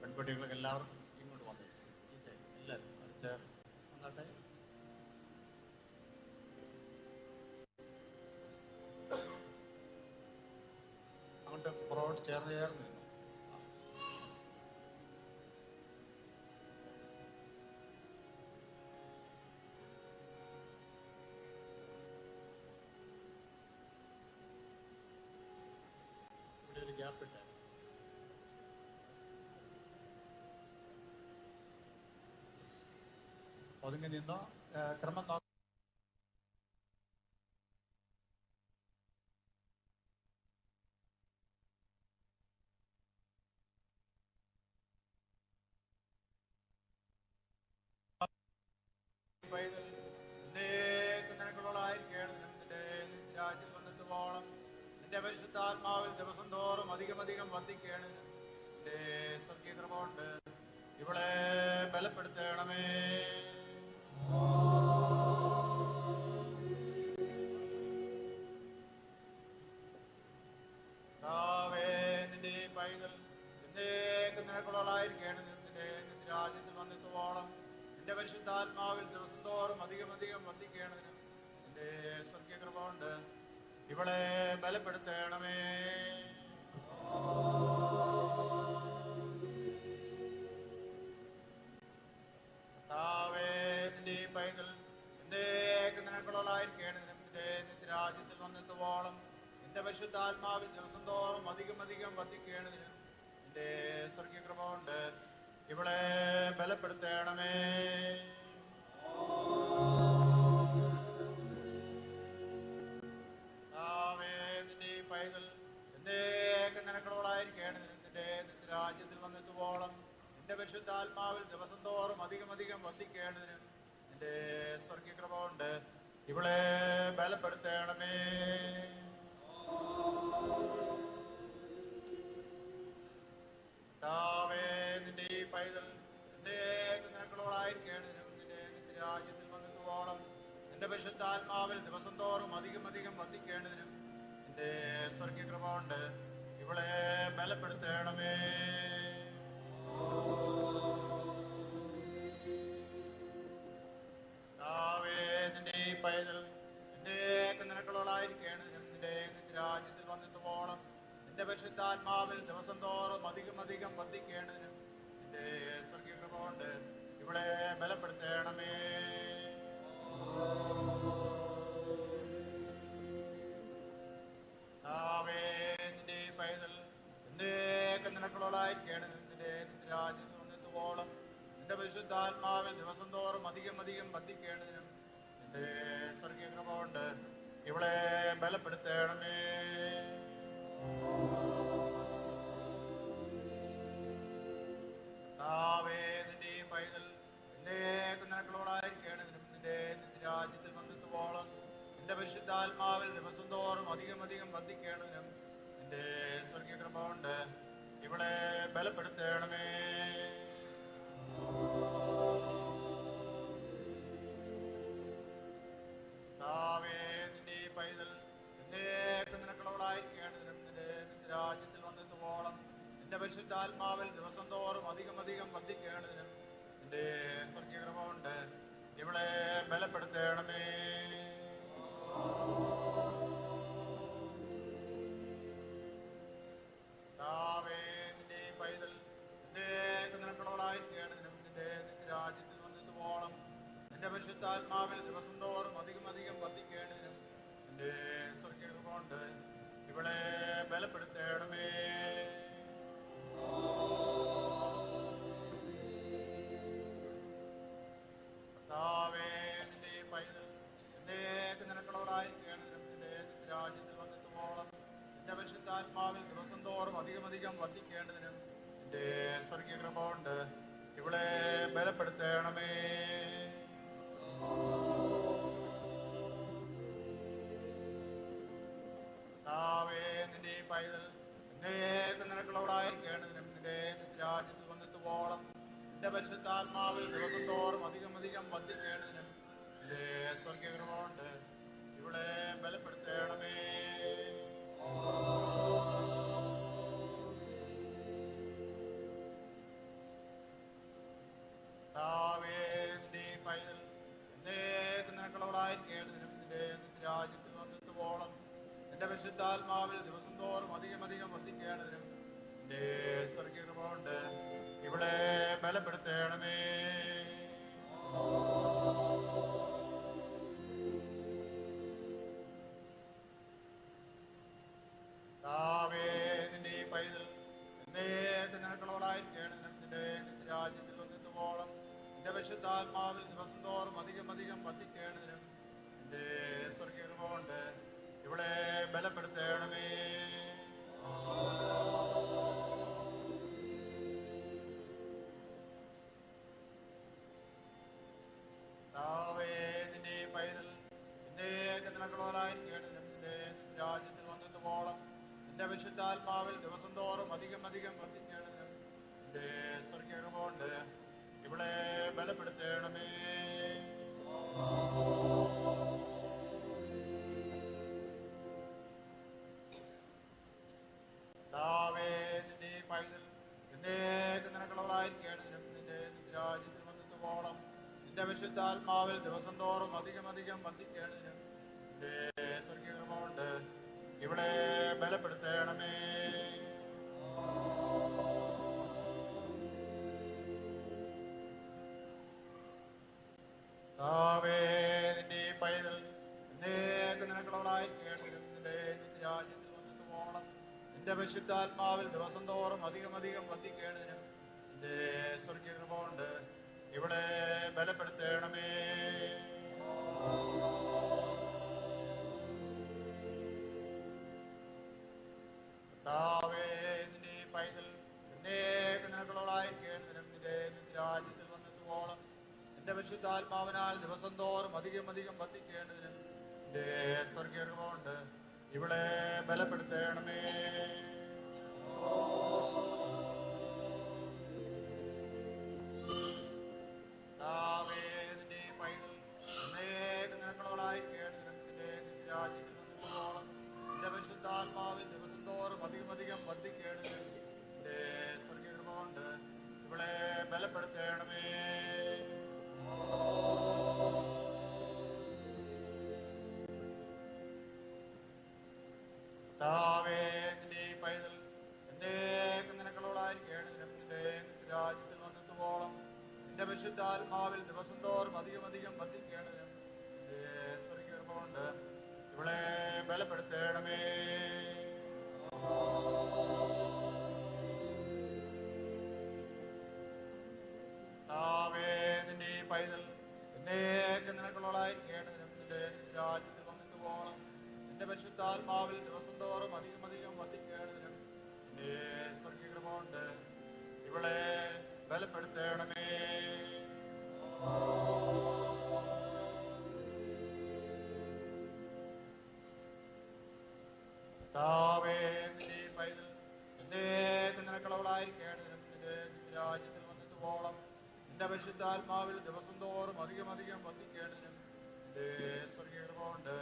പെൺകുട്ടികൾക്ക് എല്ലാവർക്കും ഇങ്ങോട്ട് വന്നു ഈ സൈഡ് എല്ലാവരും ചേർന്ന് വന്നാട്ടെ. അങ്ങോട്ട് പുറകോട്ട് ചേർന്ന് ചേർന്ന് നിന്നു. ഇവിടെ ഒരു ഗ്യാപ്പ് ഇട്ടേ. ഒതുങ്ങി നിന്നോ. ക്രമം നോക്കാം. രാജ്യം വന്നെത്തുവോളം നിന്റെ പരിശുദ്ധാത്മാവിൽ ദിവസം തോറും അധികം വർദ്ധിക്കേണ്. നിന്റെ സ്വർഗീയ കൃപ കൊണ്ട് ഇവളെ ബലപ്പെടുത്തണമേ. നിന്റെ പൈതൽ നിനക്കുള്ളതായിരിക്കേണ്. നിന്റെ രാജ്യത്തിൽ വന്നെത്തുവോളം നിന്റെ പരിശുദ്ധാത്മാവിൽ ദിവസം തോറും അധികം വർദ്ധിക്കേണ്ടതിന് നിന്റെ സ്വർഗീയ കൃപ കൊണ്ട് ഇവളെ ബലപ്പെടുത്തണമേ. നിന്റെ പൈതൽ നിനക്കുള്ളതായിരിക്കേണ്ടതിനും നിന്റെ രാജ്യത്തിൽ വന്നെത്തുവോളം നിന്റെ പരിശുദ്ധാത്മാവിൽ ദിവസം തോറും അധികം വർദ്ധിക്കേണ്ടതിനും നിന്റെ സ്വർഗീയ കൃപ കൊണ്ട് ഇവളെ ബലപ്പെടുത്തണമേ. നിന്റെ പൈതൽ നിനക്കുള്ളതായിരിക്കേണ്ടതിനും നിന്റെ രാജ്യത്തിൽ വന്നെത്തുവോളം നിന്റെ പരിശുദ്ധാത്മാവിൽ ദിവസം തോറും അധികം വർദ്ധിക്കേണ്ടതിനും നിന്റെ സ്വർഗീയ കൃപ കൊണ്ട് ഇവളെ ബലപ്പെടുത്തണമേ. നിന്റെ പൈതൽ നിനക്കുള്ളതായിരിക്കേണ്ടതിനും നിന്റെ രാജ്യത്തിൽ വന്നെത്തുവോളം നിന്റെ പരിശുദ്ധാത്മാവിൽ ദിവസം തോറും അധികം വർദ്ധിക്കേണ്ടതിനും നിന്റെ സ്വർഗീയ കൃപ കൊണ്ട് ഇവളെ ബലപ്പെടുത്തണമേ. നിന്റെ പൈതൽ നിനക്കുള്ളതായിരിക്കേണ്ടതിനും നിന്റെ രാജ്യത്തിൽ വന്നെത്തുവോളം നിന്റെ പരിശുദ്ധാത്മാവിൽ ദിവസം തോറും അധികം വർദ്ധിക്കേണ്ടതിനും നിന്റെ സ്വർഗീയ കൃപ കൊണ്ട് ഇവളെ ബലപ്പെടുത്തണമേ. നിന്റെ പൈതൽ എന്നേക്ക് നിനക്കുള്ളതായിരിക്കണം. നിന്റെ രാജ്യത്ത് വന്നെത്തുവോളം നിന്റെ പരിശുദ്ധാത്മാവിൽ ദിവസം തോറും അധികം അധികം വർദ്ധിക്കേണ്ടതിനും നിന്റെ സ്വർഗീയ കൃപ കൊണ്ട് ഇവളെ ബലപ്പെടുത്തണമേ. നിന്റെ പൈതൽ എന്നേക്ക് നിനക്കുള്ളതായിരിക്കേണ്ടതിനും നിന്റെ രാജ്യത്തിൽ വന്നെത്തുവോളം നിന്റെ പരിശുദ്ധാത്മാവിൽ ദിവസം തോറും അധികം അധികം വർദ്ധിക്കേണ്ടതിനും നിന്റെ സ്വർഗീയ കൃപ കൊണ്ട് ഇവളെ ബലപ്പെടുത്തണമേ. നിന്റെ പൈതൽ എന്നേക്ക് നിനക്കുള്ളതായിരിക്കേണ്ടതിനും നിന്റെ രാജ്യത്തിൽ വന്നെത്തുവോളം നിന്റെ പരിശുദ്ധാത്മാവിൽ ദിവസം തോറും അധികം അധികം വർദ്ധിക്കേണ്ടതിനും നിന്റെ സ്വർഗീയ കൃപ കൊണ്ട് ഇവളെ ബലപ്പെടുത്തണമേ. നിന്റെ പൈതൽ എന്നേക്ക് നിനക്കുള്ളതായിരിക്കേണ്ടതിനും നിന്റെ രാജ്യത്തിൽ വന്നെത്തുവോളം നിന്റെ പരിശുദ്ധാത്മാവിൽ ദിവസം തോറും അധികം അധികം വർദ്ധിക്കേണ്ടതിനും നിന്റെ സ്വർഗീയ കൃപ കൊണ്ട് ഇവളെ ബലപ്പെടുത്തണമേ. നിന്റെ പൈതൽ എന്നേക്ക് നിനക്കുള്ളതായിരിക്കേണ്ടതിനും നിന്റെ രാജ്യത്തിൽ വന്നെത്തുവോളം നിന്റെ പരിശുദ്ധാത്മാവിൽ ദിവസം തോറും അധികം അധികം വർദ്ധിക്കേണ്ടതിനും നിന്റെ സ്വർഗീയ കൃപ കൊണ്ട് ഇവളെ ബലപ്പെടുത്തണമേ. നിന്റെ പൈതൽ എന്നേക്ക് നിനക്കുള്ളതായിരിക്കേണ്ടതിനും നിന്റെ രാജ്യത്തിൽ വന്നെത്തുവോളം നിന്റെ പരിശുദ്ധാത്മാവിൽ ദിവസം തോറും അധികം അധികം വർദ്ധിക്കേണ്ടതിനും നിന്റെ സ്വർഗീയ കൃപ കൊണ്ട് ഇവളെ ബലപ്പെടുത്തണമേ. നിന്റെ പൈതൽ എന്നേക്ക് നിനക്കുള്ളതായിരിക്കേണ്ടതിനും നിന്റെ രാജ്യത്തിൽ വന്നെത്തുവോളം നിന്റെ പരിശുദ്ധാത്മാവിൽ ദിവസം തോറും അധികം അധികം വർദ്ധിക്കേണ്ടതിനും നിന്റെ സ്വർഗീയ കൃപ കൊണ്ട് ഇവളെ ബലപ്പെടുത്തണമേ. നിന്റെ പൈതൽ എന്നേക്ക് നിനക്കുള്ളതായിരിക്കേണ്ടതിനും നിന്റെ രാജ്യത്തിൽ വന്നെത്തുവോളം നിന്റെ പരിശുദ്ധാത്മാവിൽ ദിവസം തോറും അധികം അധികം വർദ്ധിക്കേണ്ടതിനും നിന്റെ സ്വർഗീയ കൃപ കൊണ്ട് ഇവളെ ബലപ്പെടുത്തണമേ. നിന്റെ പൈതൽ എന്നേക്ക് നിനക്കുള്ളതായിരിക്കേണ്ടതിനും നിന്റെ രാജ്യത്തിൽ വന്നെത്തുവോളം നിന്റെ വിശുദ്ധാത്മാവിൽ ദിവസം തോറും അധികം അധികം വർദ്ധിക്കേണ്ടതിനും നിന്റെ സ്വർഗീയ കൃപ കൊണ്ട് ഇവളെ ബലപ്പെടുത്തണമേ. നിന്റെ പൈതൽ എന്നേക്ക് നിനക്കുള്ളതായിരിക്കേണ്ടതിനും നിന്റെ രാജ്യത്തിൽ വന്നെത്തുവോളം നിന്റെ വിശുദ്ധാത്മാവിൽ ദിവസം തോറും അധികം അധികം വർദ്ധിക്കേണ്ടതിനും നിന്റെ സ്വർഗീയ കൃപ കൊണ്ട് ഇവളെ ബലപ്പെടുത്തണമേ. നിന്റെ പൈതൽ എന്നേക്ക് നിനക്കുള്ളതായിരിക്കേണ്ടതിനും നിന്റെ രാജ്യത്തിൽ വന്നെത്തുവോളം നിന്റെ പരിശുദ്ധാത്മാവിൽ ദിവസം തോറും അധികം അധികം വർദ്ധിക്കേണ്ടതിനും നിന്റെ സ്വർഗീയ കൃപ കൊണ്ട് ഇവളെ ബലപ്പെടുത്തണമേ. നിന്റെ പൈതൽ എന്നേക്ക് നിനക്കുള്ളതായിരിക്കേണ്ടതിനും നിന്റെ രാജ്യത്തിൽ വന്നെത്തുവോളം നിന്റെ പരിശുദ്ധാത്മാവിനാൽ ദിവസം തോറും അധികം അധികം വർദ്ധിക്കേണ്ടതിനും നിന്റെ സ്വർഗീയ കൃപ കൊണ്ട് ഇവളെ ബലപ്പെടുത്തണമേ. നിന്റെ പൈതൽ എന്നേക്ക് നിനക്കുള്ളതായിരിക്കേണ്ടതിനും നിന്റെ രാജ്യത്തിൽ വന്നെത്തുവോളം നിന്റെ പരിശുദ്ധാത്മാവിൽ ദിവസം തോറും അധികം അധികം വർദ്ധിക്കേണ്ടതിനും നിന്റെ സ്വർഗീയ കൃപ കൊണ്ട് ഇവളെ ബലപ്പെടുത്തണമേ. നിന്റെ പൈതൽ എന്നേക്ക് നിനക്കുള്ളതായിരിക്കേണ്ടതിനും നിന്റെ രാജ്യത്തിൽ പരിശുദ്ധാത്മാവിൽ ദിവസം തോറും അധികം അധികം വർദ്ധിക്കേണ്ടതിനും കൊണ്ട് ഇവളെ ബലപ്പെടുത്തേണമേ. നിന്റെ ഈ പൈതൽ എന്നേക്ക് നിനക്കുള്ളതായി കേട്ടതിനും നിന്റെ രാജ്യത്തിൽ വന്നിട്ട് പോകണം. നിന്റെ പരിശുദ്ധാത്മാവിൽ ദിവസം തോറും അധികം അധികം വർദ്ധിക്കേണ്ടതിനും നിന്റെ സ്വർഗീയ കൃപ കൊണ്ട് ഇവളെ ബലപ്പെടുത്തേണമേ. നിന്റെ ഈ പൈതൽ എന്നേക്ക് നിനക്കുള്ളവളായിരിക്കേണ്ടതിനും നിന്റെ രാജ്യത്തിൽ വന്നിട്ട് പോകണം. നിന്റെ പരിശുദ്ധാത്മാവിൽ ദിവസം തോറും അധികം അധികം വർദ്ധിക്കേണ്ടതിനും നിന്റെ സ്വർഗീയ കൃപ കൊണ്ട്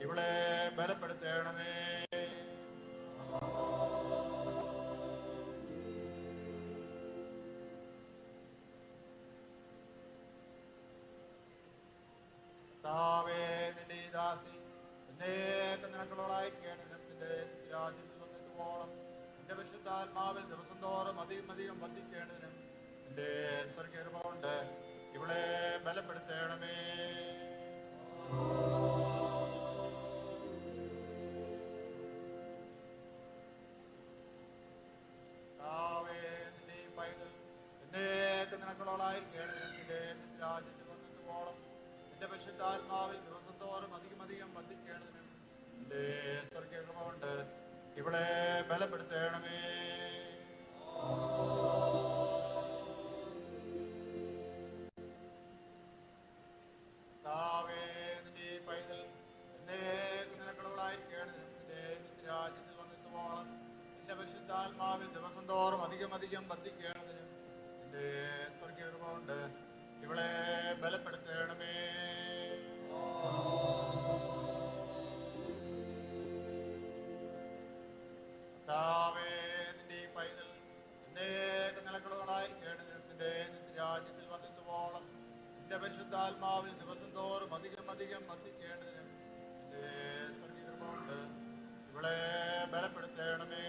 ഇവളെ ബലപ്പെടുത്തേണമേ. നിന്റെ ഈ ദാസി എന്നേക്ക് നിനക്കുള്ളവളായിരിക്കേണ്ടതിനും നിന്റെ രാജ്യത്തിൽ വന്നിട്ട് പോകണം. നിന്റെ പരിശുദ്ധാത്മാവിൽ ദിവസം തോറും അധികം അധികം വർദ്ധിക്കേണ്ടതിനും നിന്റെ സ്വർഗീയ കൃപ കൊണ്ട് ഇവളെ ബലപ്പെടുത്തേണമേ. നിന്റെ ഈ പൈതൽ എന്നേക്ക് നിനക്കുള്ളവളായിരിക്കേണ്ടതിനും നിന്റെ രാജ്യത്തിൽ വന്നിട്ട് പോകണം. നിന്റെ പരിശുദ്ധാത്മാവിൽ ദിവസം തോറും അധികം അധികം വർദ്ധിക്കേണ്ടതിനും നിന്റെ സ്വർഗീയ കൃപ കൊണ്ട് ഇവളെ ബലപ്പെടുത്തേണമേ. നിന്റെ ഈ പൈതൽ എന്നേക്ക് നിനക്കുള്ളവളായിരിക്കേണ്ടതിനും നിന്റെ രാജ്യത്തിൽ വന്നിട്ട് പോകണം. നിന്റെ പരിശുദ്ധാത്മാവിൽ ദിവസം തോറും അധികം അധികം വർദ്ധിക്കേണ്ടതിനും നിന്റെ സ്വർഗീയ കൃപ കൊണ്ട് ഇവളെ ബലപ്പെടുത്തേണമേ. നിന്റെ ഈ പൈതൽ എന്നേക്ക് നിലക്കുള്ളവളായിരിക്കേണ്ടതിനും നിന്റെ രാജ്യത്തിൽ വന്നിട്ട് പോകണം. നിന്റെ പരിശുദ്ധാത്മാവിൽ ദിവസം തോറും അധികം അധികം വർദ്ധിക്കേണ്ടതിനും നിന്റെ സ്വർഗീയ കൃപ കൊണ്ട് ഇവളെ ബലപ്പെടുത്തേണമേ.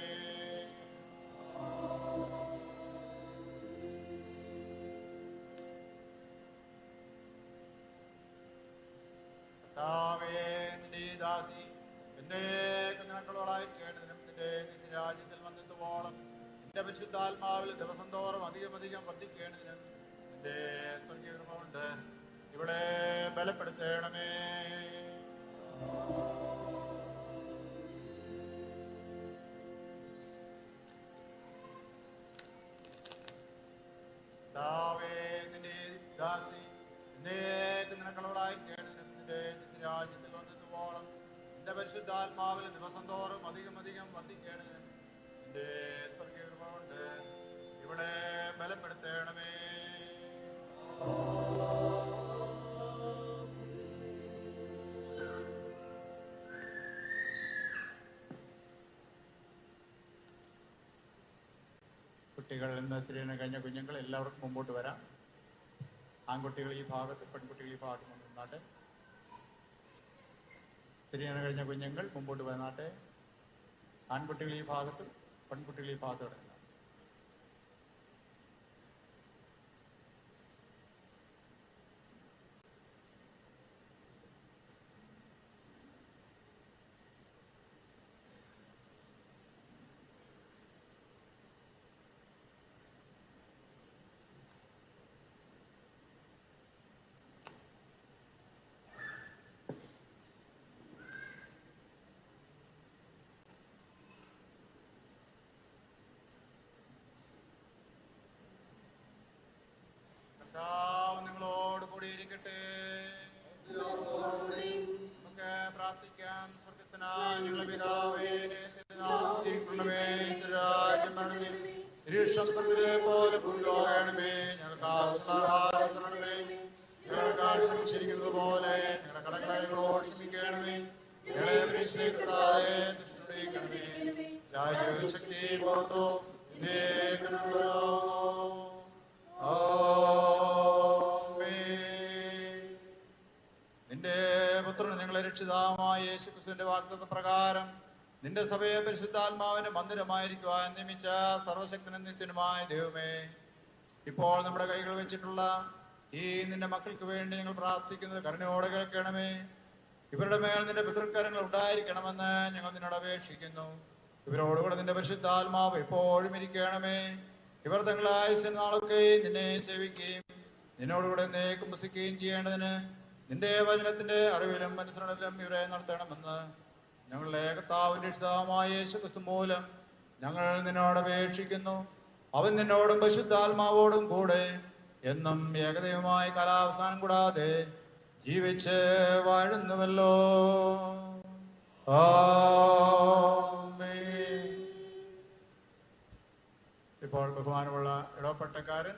നിന്റെ ഈ ദാസി എന്നേക്ക് നിനക്കുള്ളവളായിരിക്കേണ്ടതിനും നിന്റെ രാജ്യത്തിൽ വന്നിട്ട് പോകണം. നിന്റെ പരിശുദ്ധാത്മാവിൽ ദിവസം തോറും അധികം അധികം വർദ്ധിക്കേണ്ടതിനും നിന്റെ സ്വർഗീയ കൃപ കൊണ്ട് ഇവളെ ബലപ്പെടുത്തേണമേ. നിന്റെ ദാസി എന്നേക്ക് നിനക്കുള്ളവളായിരിക്കേണ്ടതിനും നിന്റെ രാജ്യത്തിൽ വന്നിട്ട് പോകണം. നിന്റെ പരിശുദ്ധാത്മാവിൽ ദിവസം തോറും അധികം അധികം വർദ്ധിക്കേണ്ടതിനും നിന്റെ സ്വർഗീയ കൃപ കൊണ്ട് ഇവളെ ബലപ്പെടുത്തേണമേ. കുട്ടികൾ ഇന്ന് സ്ത്രീനെ കഴിഞ്ഞ കുഞ്ഞുങ്ങൾ എല്ലാവർക്കും മുമ്പോട്ട് വരാം. ആൺകുട്ടികൾ ഈ ഭാഗത്ത്, പെൺകുട്ടികൾ ഈ ഭാഗത്ത് നിന്നാട്ടെ. സ്ത്രീനെ കഴിഞ്ഞ കുഞ്ഞുങ്ങൾ മുമ്പോട്ട് വന്നാട്ടെ. ആൺകുട്ടികൾ ഈ ഭാഗത്ത്, പെൺകുട്ടികൾ ഈ ഭാഗത്ത് കിടക്കുക. നിങ്ങളോട് കൂടിയിരിക്കട്ടെ. നമുക്ക് പ്രാർത്ഥിക്കാം. സ്വർഗ്ഗസ്ഥനായ ഞങ്ങളുടെ പിതാവേ, പോലെ ഭൂലോകമേ, ഞങ്ങൾക്ക് ആഹാരം തരണമേ. ഞങ്ങളുടെ ക്ഷമിച്ചിരിക്കുന്നത് പോലെ ഞങ്ങളുടെ കടങ്ങളെ ഞങ്ങളോട് ക്ഷമിക്കണമേ. ഞങ്ങളെ പരീക്ഷയിൽപ്പെടാതെ ദുഷ്ടനെ രാജ്യവും ശക്തി പുറത്തോ നിന്റെ പുത്രൻ ഞങ്ങളെ രക്ഷിതാവായ യേശുക്രിസ്തുവിന്റെ വാഗ്ദത്ത പ്രകാരം നിന്റെ സഭയെ പരിശുദ്ധാത്മാവിന്റെ മന്ദിരമായിരിക്കുവാൻ നിയമിച്ച സർവശക്തനും നിത്യനുമായ ദൈവമേ, ഇപ്പോൾ നമ്മുടെ കൈകൾ വെച്ചിട്ടുള്ള ഈ നിന്റെ മക്കൾക്ക് വേണ്ടി ഞങ്ങൾ പ്രാർത്ഥിക്കുന്നത് കരുണയോടെ കേൾക്കണമേ. ഇവരുടെ മേൽ നിന്റെ പിതൃക്കരങ്ങൾ ഉണ്ടായിരിക്കണമെന്ന് ഞങ്ങൾ നിന്നോട് അപേക്ഷിക്കുന്നു. ഇവരോടുകൂടെ നിന്റെ പരിശുദ്ധാത്മാവ് എപ്പോഴും ഇരിക്കണമേ. ഇവർ തങ്ങളായ നാളൊക്കെ നിന്നെ സേവിക്കുകയും നിന്നോടുകൂടെ എന്നേക്കും വസിക്കുകയും ചെയ്യേണ്ടതിന് നിന്റെ വചനത്തിന്റെ അറിവിലും അനുസരണത്തിലും ഇവരെ നടത്തണമെന്ന് ഞങ്ങളുടെ കർത്താവിന്റെ രക്ഷിതാവായ യേശുക്രിസ്തു മൂലം ഞങ്ങൾ നിന്നോട് അപേക്ഷിക്കുന്നു. അവൻ നിന്നോടും പരിശുദ്ധാത്മാവോടും കൂടെ എന്നും ഏകദൈവമായ കാലാവസാനം കൂടാതെ ജീവിച്ച് വാഴുന്നുവല്ലോ. ഇപ്പോൾ ബഹുമാനമുള്ള ഇടവപ്പട്ടക്കാരൻ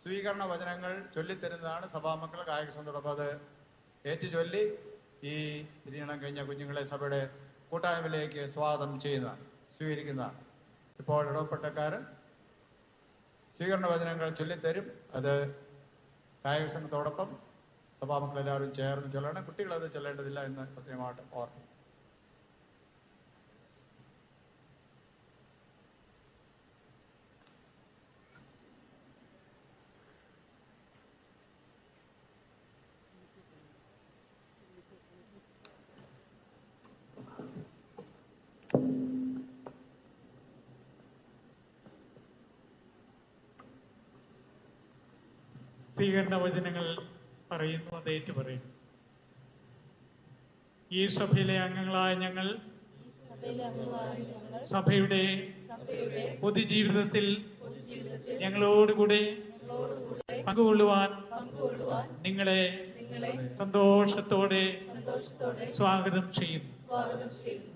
സ്വീകരണ വചനങ്ങൾ ചൊല്ലിത്തരുന്നതാണ്. സഭാമക്കൾ കായിക സംഘത്തോടൊപ്പം അത് ഏറ്റു ചൊല്ലി ഈ സ്ഥിരീകരണം കഴിഞ്ഞ കുഞ്ഞുങ്ങളെ സഭയുടെ കൂട്ടായ്മയിലേക്ക് സ്വാഗതം ചെയ്യുന്നതാണ്, സ്വീകരിക്കുന്നതാണ്. ഇപ്പോൾ ഇടവപ്പട്ടക്കാരൻ സ്വീകരണ വചനങ്ങൾ ചൊല്ലിത്തരും. അത് കായിക സംഘത്തോടൊപ്പം സഭാമക്കൾ എല്ലാവരും ചേർന്ന് ചൊല്ലണം. കുട്ടികളത് ചൊല്ലേണ്ടതില്ല എന്ന് പ്രത്യേകമായിട്ട് ഓർക്കും. സ്വീകരണ വചനങ്ങൾ പറയുന്നു, അത് ഏറ്റു പറയുന്നു. ഈ സഭയിലെ അംഗങ്ങളായ ഞങ്ങൾ സഭയുടെ പൊതുജീവിതത്തിൽ ഞങ്ങളോടുകൂടെ പങ്കുകൊള്ളുവാൻ നിങ്ങളെ സന്തോഷത്തോടെ സ്വാഗതം ചെയ്യുന്നു.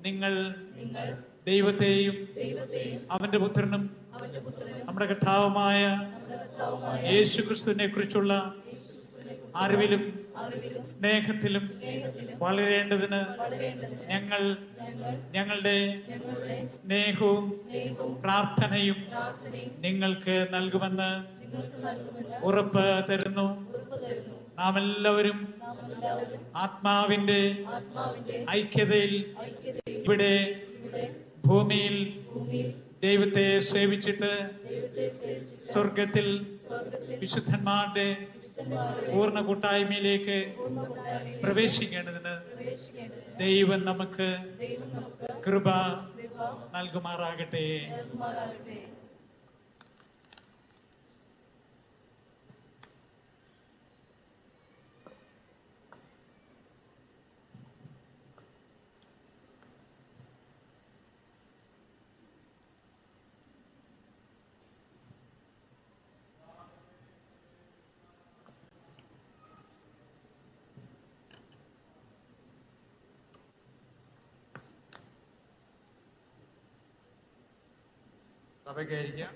നിങ്ങൾ ദൈവത്തെയും അവന്റെ പുത്രനും നമ്മുടെ കർത്താവുമായ യേശുക്രിസ്തുവിനെ കുറിച്ചുള്ള അറിവിലും സ്നേഹത്തിലും വളരേണ്ടതിന് ഞങ്ങൾ ഞങ്ങളുടെ സ്നേഹവും പ്രാർത്ഥനയും നിങ്ങൾക്ക് നൽകുമെന്ന് ഉറപ്പ് തരുന്നു. നാം എല്ലാവരും ആത്മാവിന്റെ ഐക്യതയിൽ ഇവിടെ ഭൂമിയിൽ ദൈവത്തെ സേവിച്ചിട്ട് സ്വർഗത്തിൽ വിശുദ്ധന്മാരുടെ പൂർണ്ണ കൂട്ടായ്മയിലേക്ക് പ്രവേശിക്കേണ്ടതിന് ദൈവം നമുക്ക് കൃപ നൽകുമാറാകട്ടെ. സഭയ്ക്കായിരിക്കാം.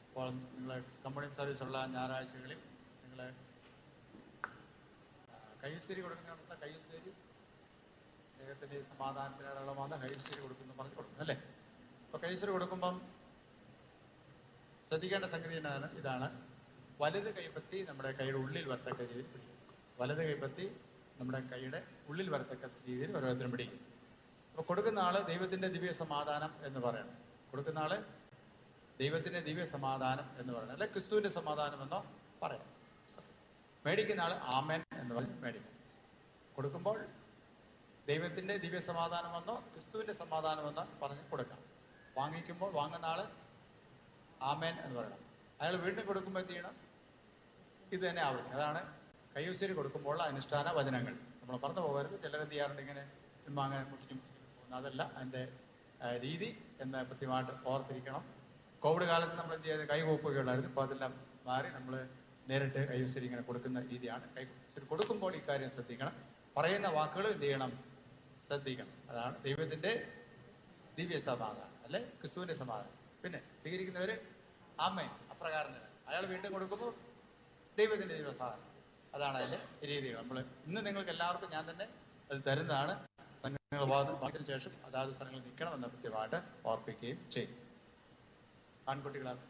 അപ്പോൾ നിങ്ങൾ കമ്മ്യൂണിറ്റി സർവീസുള്ള ഞായറാഴ്ചകളിൽ നിങ്ങൾ കയ്യുശ്ശേരി കൊടുക്കുന്ന കയ്യുശ്ശേരി സ്നേഹത്തിൻ്റെ സമാധാനത്തിൻ്റെ അടയാളമാണ് കയ്യുശ്ശേരി കൊടുക്കുന്നു പറഞ്ഞു കൊടുക്കും അല്ലേ. അപ്പോൾ കയ്യുശ്ശേരി കൊടുക്കുമ്പം ശ്രദ്ധിക്കേണ്ട സംഗതി ഇതാണ്. വലത് കൈപ്പത്തി നമ്മുടെ കൈയുടെ ഉള്ളിൽ വരത്തക്ക രീതിയിൽ പിടിക്കും. വലത് കൈപ്പത്തി നമ്മുടെ കൈയുടെ ഉള്ളിൽ വരത്തക്ക രീതിയിൽ ഓരോരുത്തരും പിടിക്കും. അപ്പോൾ കൊടുക്കുന്ന ആള് ദൈവത്തിന്റെ ദിവ്യ സമാധാനം എന്ന് പറയണം. കൊടുക്കുന്ന ആള് ദൈവത്തിന്റെ ദിവ്യ സമാധാനം എന്ന് പറയണം, അല്ലെ ക്രിസ്തുവിന്റെ സമാധാനം എന്നോ പറയാം. മേടിക്കുന്ന ആള് ആമേൻ എന്ന് പറഞ്ഞ് മേടിക്കണം. കൊടുക്കുമ്പോൾ ദൈവത്തിന്റെ ദിവ്യ സമാധാനമെന്നോ ക്രിസ്തുവിന്റെ സമാധാനമെന്നോ പറഞ്ഞ് കൊടുക്കാം. വാങ്ങിക്കുമ്പോൾ വാങ്ങുന്ന ആള് ആമേൻ എന്ന് പറയണം. അയാൾ വീണ്ടും കൊടുക്കുമ്പോൾ എന്ത് ചെയ്യണം? ഇത് തന്നെ ആവണം. അതാണ് കയ്യൂശ്ശേരി കൊടുക്കുമ്പോഴുള്ള അനുഷ്ഠാന വചനങ്ങൾ. നമ്മൾ പറഞ്ഞു പോകരുത്. ചിലരെന്ത് ചെയ്യാറുണ്ട്, ഇങ്ങനെ ചുമ്മാങ്ങനെ മുട്ടിച്ചും പോകുന്നു. അതല്ല അതിൻ്റെ രീതി എന്ന് കൃത്യമായിട്ട് ഓർത്തിരിക്കണം. കോവിഡ് കാലത്ത് നമ്മൾ എന്ത് ചെയ്ത് കൈകോപ്പൊക്കെ ഉണ്ടായിരുന്നു. ഇപ്പോൾ അതെല്ലാം മാറി നമ്മൾ നേരിട്ട് കയ്യൂശ്ശേരി ഇങ്ങനെ കൊടുക്കുന്ന രീതിയാണ്. കയ്യൂശ്ശേരി കൊടുക്കുമ്പോൾ ഇക്കാര്യം ശ്രദ്ധിക്കണം. പറയുന്ന വാക്കുകൾ എന്ത് ചെയ്യണം? ശ്രദ്ധിക്കണം. അതാണ് ദൈവത്തിൻ്റെ ദിവ്യ സമാധാനം, അല്ലെ ക്രിസ്തുവിന്റെ സമാധാനം. പിന്നെ സ്വീകരിക്കുന്നവര് ആമേൻ അപ്രകാരം തന്നെ. അയാൾ വീണ്ടും കൊടുക്കുമ്പോൾ ദൈവത്തിന്റെ ദിവ്യ സമാധാനം. അതാണ് അതിന്റെ രീതികൾ. നമ്മൾ ഇന്ന് നിങ്ങൾക്ക് എല്ലാവർക്കും ഞാൻ തന്നെ അത് തരുന്നതാണ്. നിങ്ങൾ വാങ്ങിച്ചതിന് ശേഷം അതാത് സ്ഥലങ്ങളിൽ നിൽക്കണമെന്ന് കൃത്യമായിട്ട് ഓർപ്പിക്കുകയും ചെയ്യും. ആൺകുട്ടികളാണ്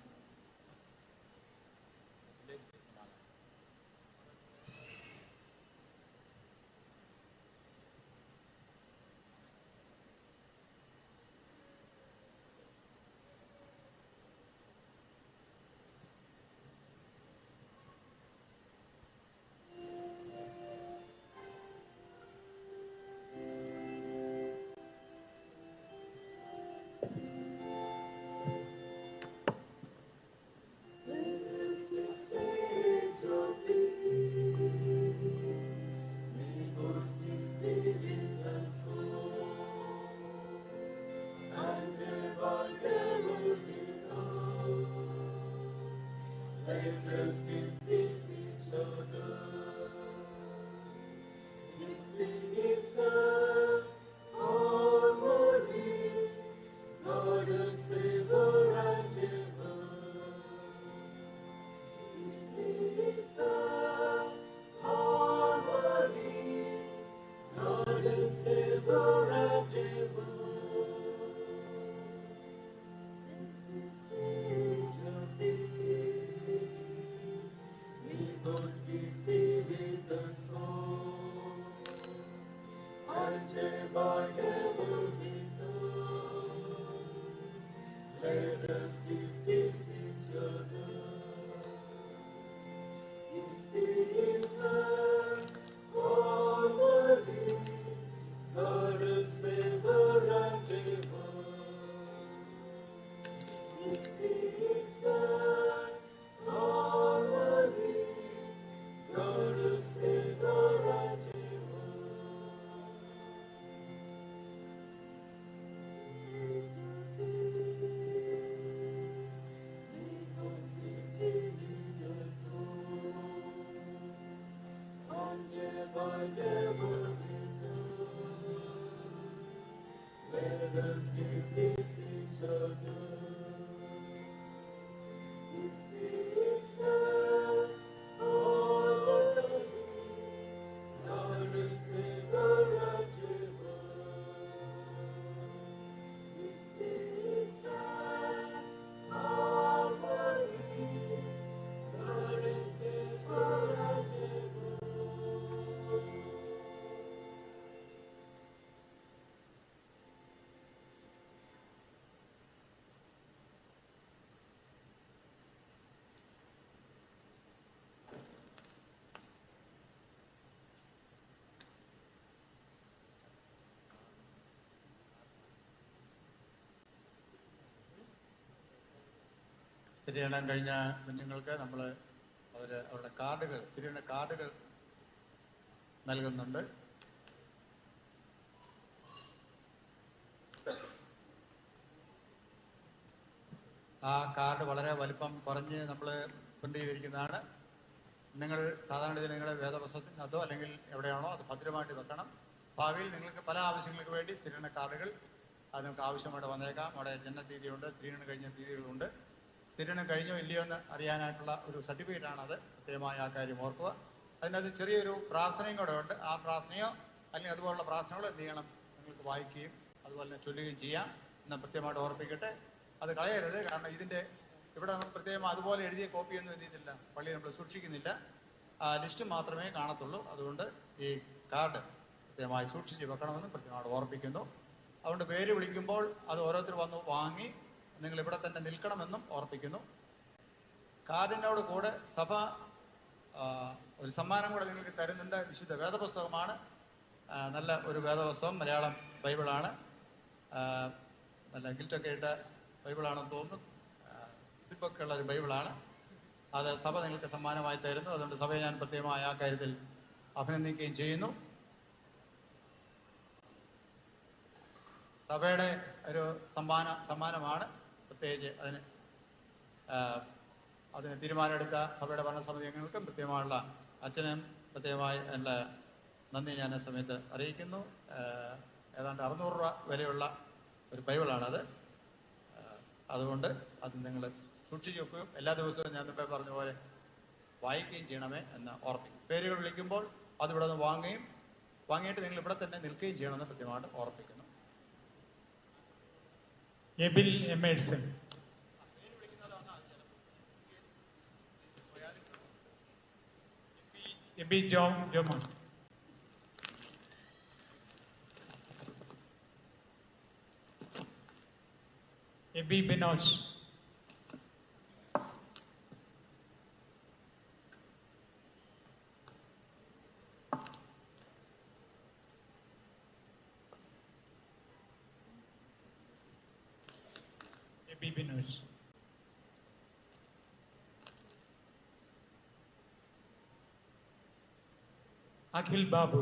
സ്ഥിരീകരണം കഴിഞ്ഞ കുഞ്ഞുങ്ങൾക്ക് നമ്മൾ അവരുടെ കാർഡുകൾ, സ്ഥിരീകരണ കാർഡുകൾ നൽകുന്നുണ്ട്. ആ കാർഡ് വളരെ വലിപ്പം കുറഞ്ഞ് നമ്മൾ പ്രിന്റ് ചെയ്തിരിക്കുന്നതാണ്. നിങ്ങൾ സാധാരണ രീതിയിൽ നിങ്ങളുടെ വേദപുസ്തകത്തിനകത്തോ അല്ലെങ്കിൽ എവിടെയാണോ അത് ഭദ്രമായിട്ട് വെക്കണം. ഭാവിയിൽ നിങ്ങൾക്ക് പല ആവശ്യങ്ങൾക്ക് വേണ്ടി സ്ഥിരീകരണ കാർഡുകൾ അത് നിങ്ങൾക്ക് ആവശ്യമായിട്ട് വന്നേക്കാം. അവിടെ ജനനത്തീയതിയുണ്ട്, സ്ഥിരീകരണം കഴിഞ്ഞ തീയതികളുണ്ട്. സ്ഥിരീകരണം കഴിഞ്ഞോ ഇല്ലയോ എന്ന് അറിയാനായിട്ടുള്ള ഒരു സർട്ടിഫിക്കറ്റാണ് അത്. കൃത്യമായ ആ കാര്യം ഓർക്കുക. അതിനകത്ത് ചെറിയൊരു പ്രാർത്ഥനയും കൂടെ ഉണ്ട്. ആ പ്രാർത്ഥനയോ അല്ലെങ്കിൽ അതുപോലുള്ള പ്രാർത്ഥനകളോ എന്ത് ചെയ്യണം, നിങ്ങൾക്ക് വായിക്കുകയും അതുപോലെ തന്നെ ചൊല്ലുകയും ചെയ്യാം എന്ന് പ്രത്യേകമായിട്ട് ഓർപ്പിക്കട്ടെ. അത് കളയരുത്. കാരണം ഇവിടെ നമ്മൾ പ്രത്യേകം അതുപോലെ എഴുതിയ കോപ്പിയൊന്നും എന്ത് ചെയ്തില്ല, പള്ളി നമ്മൾ സൂക്ഷിക്കുന്നില്ല. ലിസ്റ്റ് മാത്രമേ കാണത്തുള്ളൂ. അതുകൊണ്ട് ഈ കാർഡ് കൃത്യമായി സൂക്ഷിച്ച് വെക്കണമെന്ന് പ്രത്യേകമായിട്ട് ഓർപ്പിക്കുന്നു. അതുകൊണ്ട് പേര് വിളിക്കുമ്പോൾ അത് ഓരോരുത്തർ വന്ന് വാങ്ങി നിങ്ങൾ ഇവിടെ തന്നെ നിൽക്കണമെന്നും ഓർപ്പിക്കുന്നു. കാർഡിനോട് കൂടെ സഭ ഒരു സമ്മാനം കൂടെ നിങ്ങൾക്ക് തരുന്നുണ്ട്. വിശുദ്ധ വേദപുസ്തകമാണ്. നല്ല ഒരു വേദപുസ്തകം, മലയാളം ബൈബിളാണ്. നല്ല ഗിൽറ്റൊക്കെ ഇട്ട ബൈബിളാണെന്ന് തോന്നുന്നു. സിബൊക്കെ ഉള്ള ഒരു ബൈബിളാണ്. അത് സഭ നിങ്ങൾക്ക് സമ്മാനമായി തരുന്നു. അതുകൊണ്ട് സഭയെ ഞാൻ പ്രത്യേകമായ ആ കാര്യത്തിൽ അഭിനന്ദിക്കുകയും ചെയ്യുന്നു. സഭയുടെ ഒരു സമ്മാനമാണ്. പ്രത്യേകിച്ച് അതിന് തീരുമാനമെടുത്ത സഭയുടെ ഭരണസമിതി അംഗങ്ങൾക്കും പ്രത്യേകമായുള്ള അച്ഛനും പ്രത്യേകമായി എൻ്റെ നന്ദി ഞാൻ ആ സമയത്ത് അറിയിക്കുന്നു. ഏതാണ്ട് 600 രൂപ വിലയുള്ള ഒരു ബൈബിളാണത്. അതുകൊണ്ട് അത് നിങ്ങൾ സൂക്ഷിച്ചു വെക്കുകയും എല്ലാ ദിവസവും ഞാൻ മുമ്പേ പറഞ്ഞ പോലെ വായിക്കുകയും ചെയ്യണമേ എന്ന് ഓർപ്പിക്കും. പേരുകൾ വിളിക്കുമ്പോൾ അതിവിടെ നിന്ന് വാങ്ങിയിട്ട് നിങ്ങൾ ഇവിടെ തന്നെ നിൽക്കുകയും ചെയ്യണമെന്ന് കൃത്യമായിട്ട് ഓർപ്പിക്കുന്നു. Ebil Emerson, Eby Jomon, Eby Binosh, Eby Binosh, Akhil Babu,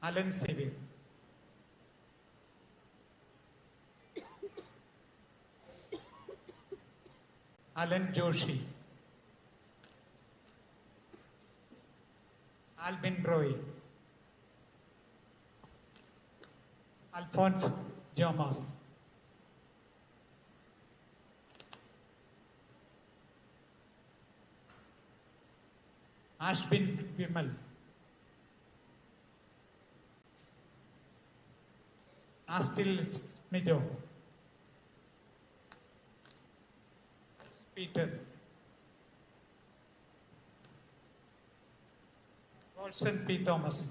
Alan Xavier, Alan Joshy, Albin Roy, Alphonse Jomas, Ashbin Vimal, Astil Smijo, Peter, Volson P Thomas,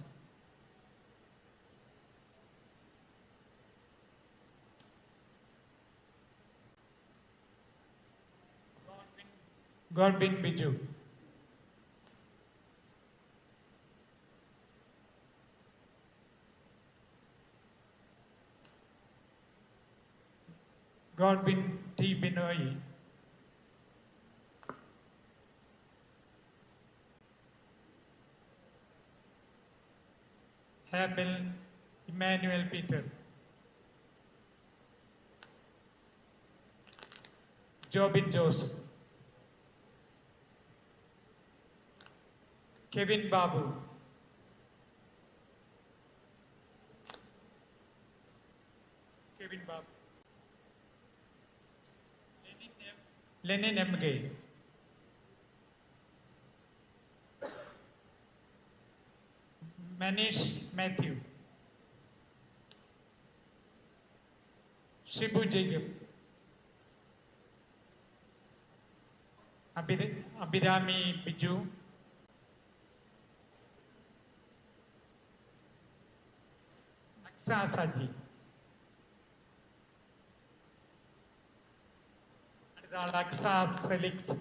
Godwin Biju. Godwin T. Binoy. Abel Emmanuel Peter. Jobin Jose. Kevin Babu. Kevin Babu. Lenin M. Gay. Manish Matthew. Shibu Jacob. Abhirami Biju. Aksa Saji. Aksa Felix.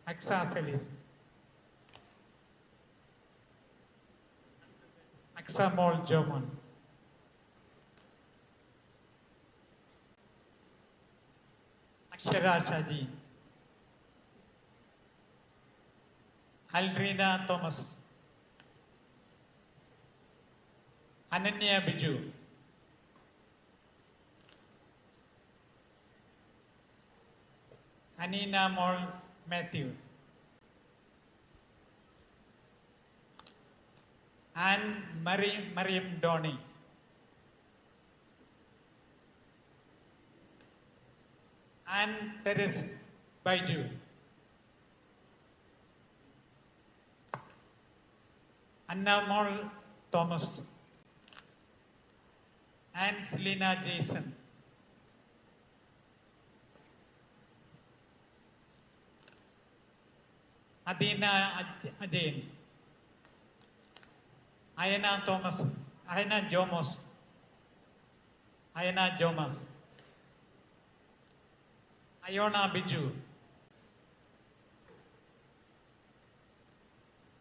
Aksa Felix. Aksa Mol Jomon. Akshara Shadi. Alrina Thomas. Ananya Biju. Anina Mol Matthew. And Mariam Donny. And Teres Baiju. Anna Mol Thomas. And Selena Jason. Adina Ajain. Ayana Thomas. Ayana Jomos. Ayana Jomas. Ayona Biju.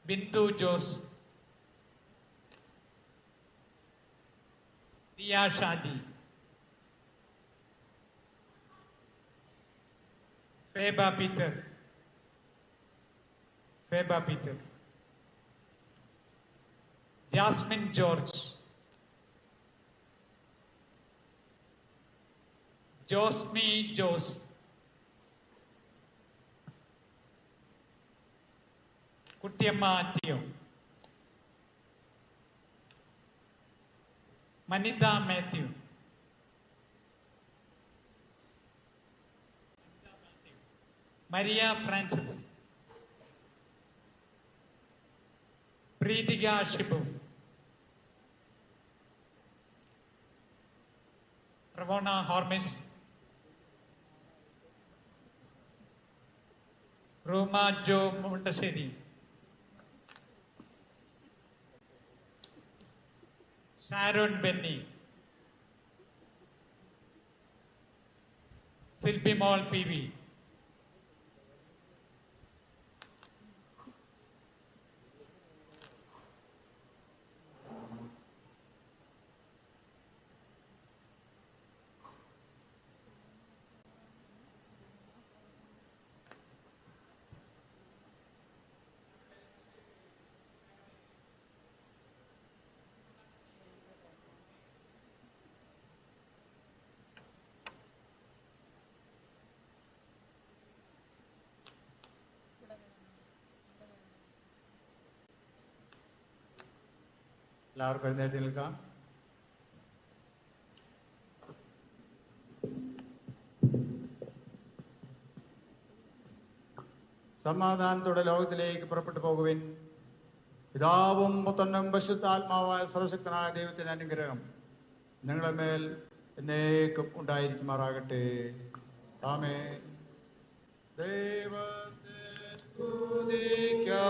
Bintu Jos. Dia Shadi. Feba Peter. Feba Peter. Jasmine George. Josme Jos. Kutiyamma Attiyo. Manita Matthew. Maria Francis. Preetiga Shibu. Ravona Hormis. Roma Jo Montaseri. Sharon Benny. Silby Mall PV. എല്ലാവർക്കും എഴുന്നേറ്റ് നിൽക്കാം. സമാധാനത്തോടെ ലോകത്തിലേക്ക് പുറപ്പെട്ടു പോകുവിൻ. പിതാവും പുത്രനും പരിശുദ്ധാത്മാവായ സർവശക്തനായ ദൈവത്തിന്റെ അനുഗ്രഹം നിങ്ങളുടെ മേൽ എന്നേക്കും ഉണ്ടായിരിക്കുമാറാകട്ടെ. ആമേൻ. ദൈവത്തെ സ്തുതിക്കാം.